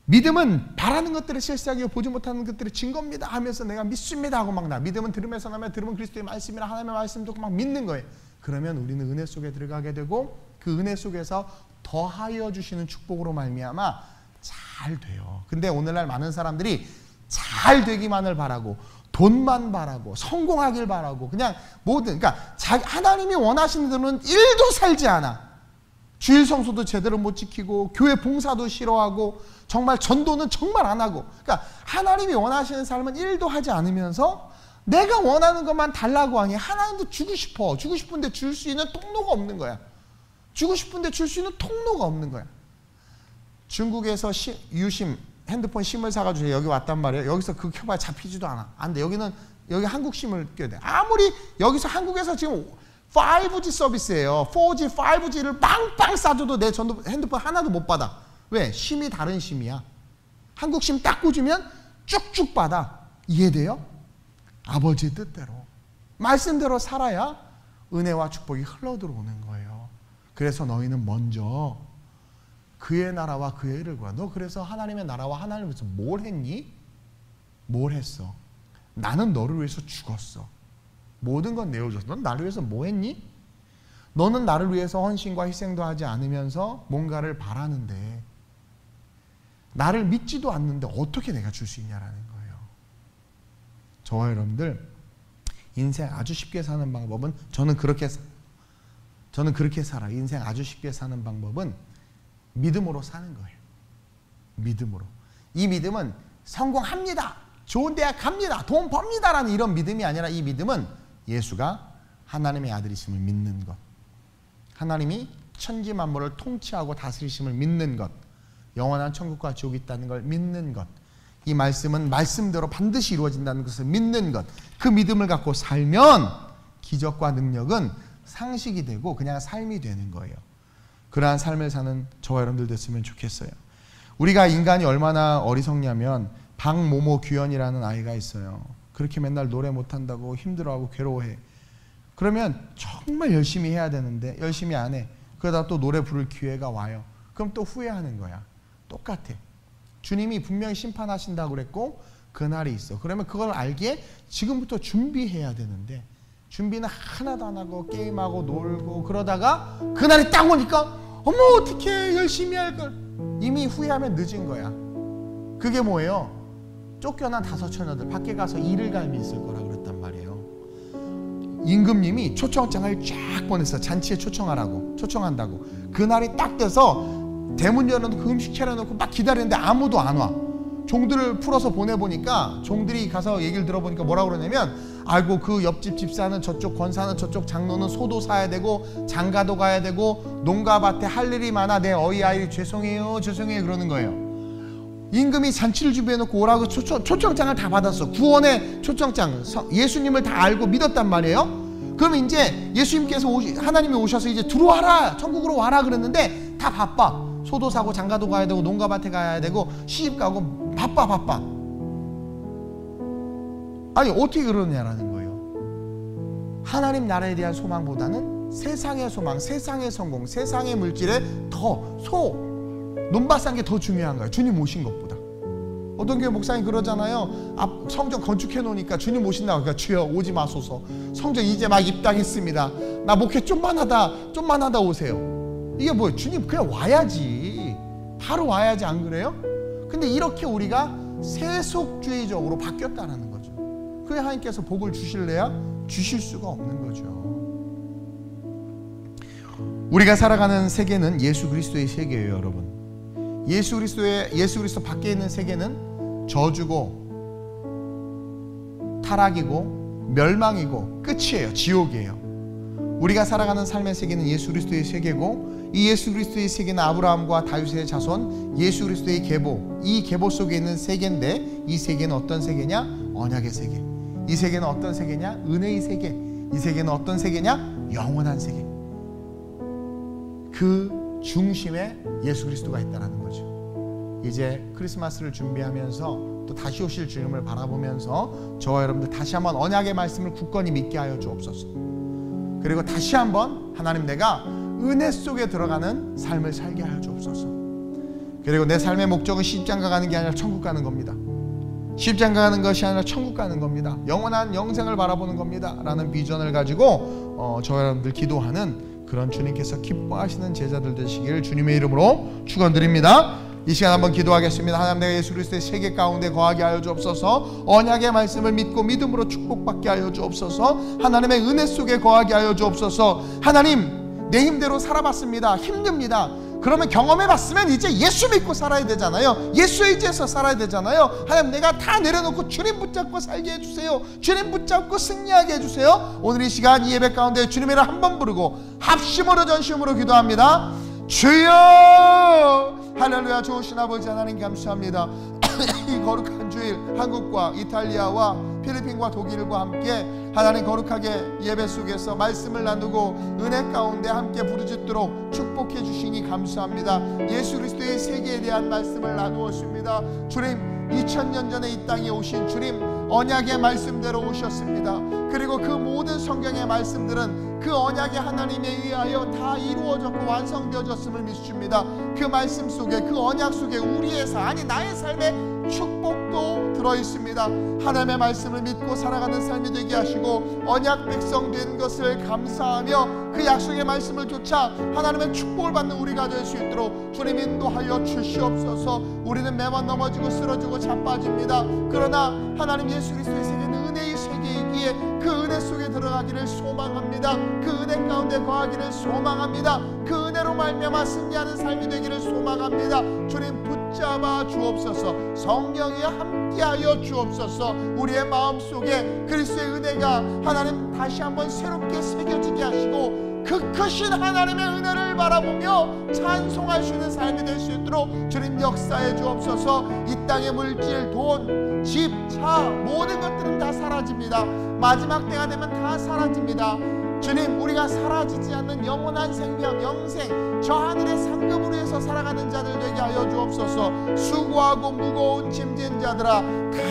A: 믿음은 바라는 것들을 실시하기 보지 못하는 것들을 증거입니다 하면서 내가 믿습니다 하고 막 나. 믿음은 들으면서 나면 들으면 그리스도의 말씀이라 하나님의 말씀 듣고 막 믿는 거예요. 그러면 우리는 은혜 속에 들어가게 되고 그 은혜 속에서 더하여 주시는 축복으로 말미암아 잘 돼요. 근데 오늘날 많은 사람들이 잘 되기만을 바라고 돈만 바라고 성공하길 바라고 그냥 모든, 그러니까 하나님이 원하시는 대로는 1도 살지 않아. 주일 성수도 제대로 못 지키고 교회 봉사도 싫어하고 정말 전도는 정말 안 하고, 그러니까 하나님이 원하시는 삶은 1도 하지 않으면서 내가 원하는 것만 달라고 하니 하나님도 주고 싶어. 주고 싶은데 줄 수 있는 통로가 없는 거야. 주고 싶은데 줄 수 있는 통로가 없는 거야. 중국에서 유심 핸드폰 심을 사가지고 여기 왔단 말이에요. 여기서 그거 켜봐야 잡히지도 않아. 안 돼. 여기 한국 심을 껴야 돼. 아무리 여기서 한국에서 지금 5G 서비스예요. 4G, 5G를 빵빵 쏴줘도 내 핸드폰 하나도 못 받아. 왜? 심이 다른 심이야. 한국 심 딱 꽂으면 쭉쭉 받아. 이해돼요? 아버지의 뜻대로 말씀대로 살아야 은혜와 축복이 흘러들어오는 거예요. 그래서 너희는 먼저 그의 나라와 그의 일을 구하. 너 그래서 하나님의 나라와 하나님을 위해서 뭘 했니? 뭘 했어? 나는 너를 위해서 죽었어. 모든 건 내어줬어. 넌 나를 위해서 뭐 했니? 너는 나를 위해서 헌신과 희생도 하지 않으면서 뭔가를 바라는데 나를 믿지도 않는데 어떻게 내가 줄 수 있냐라는 거예요. 저와 여러분들 인생 아주 쉽게 사는 방법은 저는 그렇게 살아. 인생 아주 쉽게 사는 방법은 믿음으로 사는 거예요. 믿음으로. 이 믿음은 성공합니다. 좋은 대학 갑니다, 돈 법니다 라는 이런 믿음이 아니라, 이 믿음은 예수가 하나님의 아들이심을 믿는 것, 하나님이 천지 만물을 통치하고 다스리심을 믿는 것, 영원한 천국과 지옥이 있다는 걸 믿는 것, 이 말씀은 말씀대로 반드시 이루어진다는 것을 믿는 것, 그 믿음을 갖고 살면 기적과 능력은 상식이 되고 그냥 삶이 되는 거예요. 그러한 삶을 사는 저와 여러분들 됐으면 좋겠어요. 우리가 인간이 얼마나 어리석냐면, 박모모 규현이라는 아이가 있어요. 그렇게 맨날 노래 못한다고 힘들어하고 괴로워해. 그러면 정말 열심히 해야 되는데 열심히 안 해. 그러다 또 노래 부를 기회가 와요. 그럼 또 후회하는 거야. 똑같아. 주님이 분명히 심판하신다고 그랬고 그날이 있어. 그러면 그걸 알기에 지금부터 준비해야 되는데, 준비는 하나도 안 하고 게임하고 놀고 그러다가 그날이 딱 오니까 어머 어떡해, 열심히 할걸. 이미 후회하면 늦은 거야. 그게 뭐예요? 쫓겨난 다섯 처녀들 밖에 가서 일을 갈미 있을 거라 그랬단 말이에요. 임금님이 초청장을 쫙 보냈어. 잔치에 초청한다고. 그날이 딱 돼서 대문 열어놓고 음식 차려놓고 막 기다리는데 아무도 안 와. 종들을 풀어서 보내보니까, 종들이 가서 얘기를 들어보니까 뭐라고 그러냐면, 아이고 그 옆집 집사는 저쪽, 권사는 저쪽, 장로는 소도 사야 되고 장가도 가야 되고 농가밭에 할 일이 많아, 내 어이 아이 죄송해요 그러는 거예요. 임금이 잔치를 준비해놓고 오라고 초청장을 다 받았어. 구원의 초청장, 예수님을 다 알고 믿었단 말이에요. 그럼 이제 예수님께서 하나님이 오셔서 이제 들어와라, 천국으로 와라 그랬는데 다 바빠. 소도 사고 장가도 가야 되고 농가밭에 가야 되고 시집 가고 바빠. 아니 어떻게 그러냐라는 거예요. 하나님 나라에 대한 소망보다는 세상의 소망, 세상의 성공, 세상의 물질에 논밭 산 게 더 중요한 거예요. 주님 오신 것보다. 어떤 교회 목사님 그러잖아요. 성전 건축해 놓으니까 주님 오신다고. 그러니까 주여 오지 마소서. 성전 이제 막 입당했습니다. 나 목회 좀만 하다 오세요. 이게 뭐예요? 주님 그냥 와야지. 바로 와야지, 안 그래요? 근데 이렇게 우리가 세속주의적으로 바뀌었다는 거죠. 그래 하나님께서 복을 주실래야? 주실 수가 없는 거죠. 우리가 살아가는 세계는 예수 그리스도의 세계예요, 여러분. 예수 그리스도 밖에 있는 세계는 저주고 타락이고 멸망이고 끝이에요. 지옥이에요. 우리가 살아가는 삶의 세계는 예수 그리스도의 세계고, 이 예수 그리스도의 세계는 아브라함과 다윗의 자손, 예수 그리스도의 계보, 이 계보 속에 있는 세계인데, 이 세계는 어떤 세계냐? 언약의 세계. 이 세계는 어떤 세계냐? 은혜의 세계. 이 세계는 어떤 세계냐? 영원한 세계. 그 중심에 예수 그리스도가 있다는 거죠. 이제 크리스마스를 준비하면서 또 다시 오실 주님을 바라보면서 저와 여러분들 다시 한번 언약의 말씀을 굳건히 믿게 하여 주옵소서. 그리고 다시 한번 하나님, 내가 은혜 속에 들어가는 삶을 살게 하여 주옵소서. 그리고 내 삶의 목적은 십장가 가는 게 아니라 천국 가는 겁니다. 십장가 가는 것이 아니라 천국 가는 겁니다. 영원한 영생을 바라보는 겁니다 라는 비전을 가지고 저와 여러분들 기도하는 그런 주님께서 기뻐하시는 제자들 되시기를 주님의 이름으로 축원드립니다. 이 시간 한번 기도하겠습니다. 하나님, 내가 예수 그리스도의 세계 가운데 거하게 하여 주옵소서. 언약의 말씀을 믿고 믿음으로 축복받게 하여 주옵소서. 하나님의 은혜 속에 거하게 하여 주옵소서. 하나님, 내 힘대로 살아봤습니다. 힘듭니다. 그러면 경험해봤으면 이제 예수 믿고 살아야 되잖아요. 예수 의지해서 살아야 되잖아요. 하나님, 내가 다 내려놓고 주님 붙잡고 살게 해주세요. 주님 붙잡고 승리하게 해주세요. 오늘 이 시간 이 예배 가운데 주님의 이름 한번 부르고 합심으로 전심으로 기도합니다. 주여! 할렐루야. 좋으신 아버지 하나님 감사합니다. 이 거룩한 주일 한국과 이탈리아와 필리핀과 독일과 함께 하나님 거룩하게 예배 속에서 말씀을 나누고 은혜 가운데 함께 부르짖도록 축복해 주시니 감사합니다. 예수 그리스도의 세계에 대한 말씀을 나누었습니다. 주님, 2000년 전에 이 땅에 오신 주님, 언약의 말씀대로 오셨습니다. 그리고 그 모든 성경의 말씀들은 그 언약의 하나님에 의하여 다 이루어졌고 완성되어졌음을 믿습니다. 그 말씀 속에, 그 언약 속에 우리의 나의 삶에 축복도 들어있습니다. 하나님의 말씀을 믿고 살아가는 삶이 되게 하시고 언약 백성 된 것을 감사하며 그 약속의 말씀을 쫓아 하나님의 축복을 받는 우리가 될 수 있도록 주님 인도하여 주시옵소서. 우리는 매번 넘어지고 쓰러지고 자빠집니다. 그러나 하나님 예수 그리스도의 세계는 은혜의 세계이기에 그 은혜 속에 들어가기를 소망합니다. 그 은혜 가운데 거하기를 소망합니다. 그 은혜로 말미암아 승리하는 삶이 되기를 소망합니다. 주님 붙잡아 주옵소서. 성령이 함께하여 주옵소서. 우리의 마음속에 그리스도의 은혜가 하나님 다시 한번 새롭게 새겨지게 하시고 그 크신 하나님의 은혜를 바라보며 찬송할 수 있는 삶이 될 수 있도록 주님 역사해 주옵소서. 이 땅의 물질, 돈, 집, 차 모든 것들은 다 사라집니다. 마지막 때가 되면 다 사라집니다. 주님, 우리가 사라지지 않는 영원한 생명, 영생, 저 하늘의 상급으로 해서 살아가는 자들 되게 하여 주옵소서. 수고하고 무거운 짐진 자들아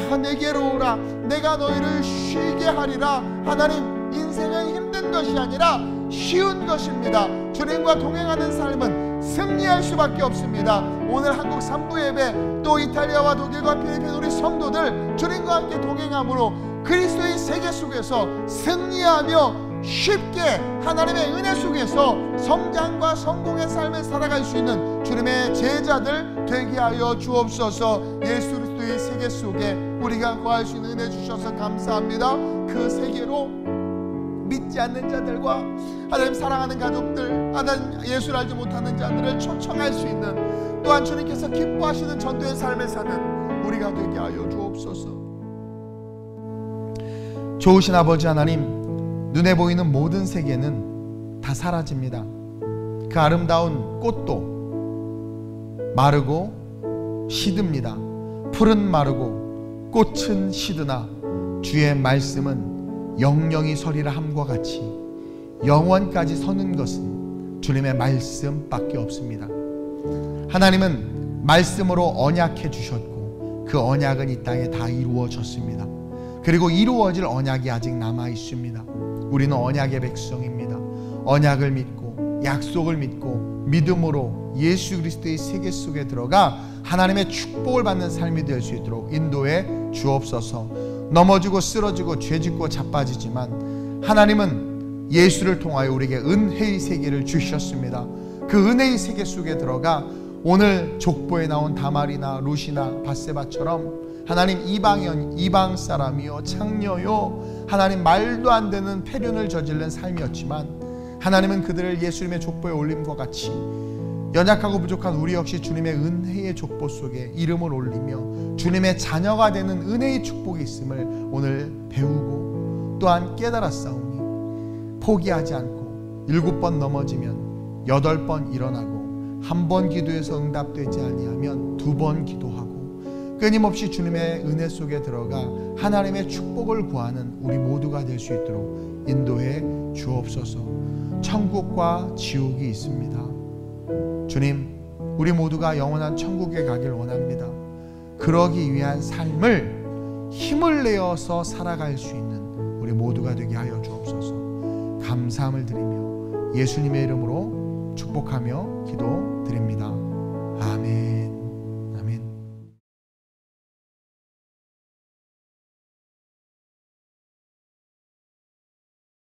A: 다 내게로 오라. 내가 너희를 쉬게 하리라. 하나님, 인생은 힘든 것이 아니라 쉬운 것입니다. 주님과 동행하는 삶은 승리할 수밖에 없습니다. 오늘 한국 3부 예배, 또 이탈리아와 독일과 필리핀 우리 성도들 주님과 함께 동행함으로 그리스도의 세계 속에서 승리하며 쉽게 하나님의 은혜 속에서 성장과 성공의 삶을 살아갈 수 있는 주님의 제자들 되게 하여 주옵소서. 예수 그리스도의 세계 속에 우리가 거할 수 있는 은혜 주셔서 감사합니다. 그 세계로 믿지 않는 자들과 하나님 사랑하는 가족들, 하나님 예수를 알지 못하는 자들을 초청할 수 있는, 또한 주님께서 기뻐하시는 전도의 삶을 사는 우리가 되게 하여 주옵소서. 좋으신 아버지 하나님, 눈에 보이는 모든 세계는 다 사라집니다. 그 아름다운 꽃도 마르고 시듭니다. 풀은 마르고 꽃은 시드나 주의 말씀은 영영이 서리라 함과 같이 영원까지 서는 것은 주님의 말씀밖에 없습니다. 하나님은 말씀으로 언약해 주셨고 그 언약은 이 땅에 다 이루어졌습니다. 그리고 이루어질 언약이 아직 남아 있습니다. 우리는 언약의 백성입니다. 언약을 믿고 약속을 믿고 믿음으로 예수 그리스도의 세계 속에 들어가 하나님의 축복을 받는 삶이 될 수 있도록 인도해 주옵소서. 넘어지고 쓰러지고 죄짓고 자빠지지만 하나님은 예수를 통하여 우리에게 은혜의 세계를 주셨습니다. 그 은혜의 세계 속에 들어가 오늘 족보에 나온 다말이나 룻이나 밧세바처럼 하나님 이방 사람이요 창녀요 하나님 말도 안 되는 폐륜을 저지른 삶이었지만 하나님은 그들을 예수님의 족보에 올림과 같이 연약하고 부족한 우리 역시 주님의 은혜의 족보 속에 이름을 올리며 주님의 자녀가 되는 은혜의 축복이 있음을 오늘 배우고 또한 깨달았사오니 포기하지 않고 7번 넘어지면 8번 일어나고 1번 기도해서 응답되지 아니하면 2번 기도하고 끊임없이 주님의 은혜 속에 들어가 하나님의 축복을 구하는 우리 모두가 될 수 있도록 인도해 주옵소서. 천국과 지옥이 있습니다. 주님, 우리 모두가 영원한 천국에 가길 원합니다. 그러기 위한 삶을 힘을 내어서 살아갈 수 있는 우리 모두가 되게 하여 주옵소서. 감사함을 드리며 예수님의 이름으로 축복하며 기도드립니다.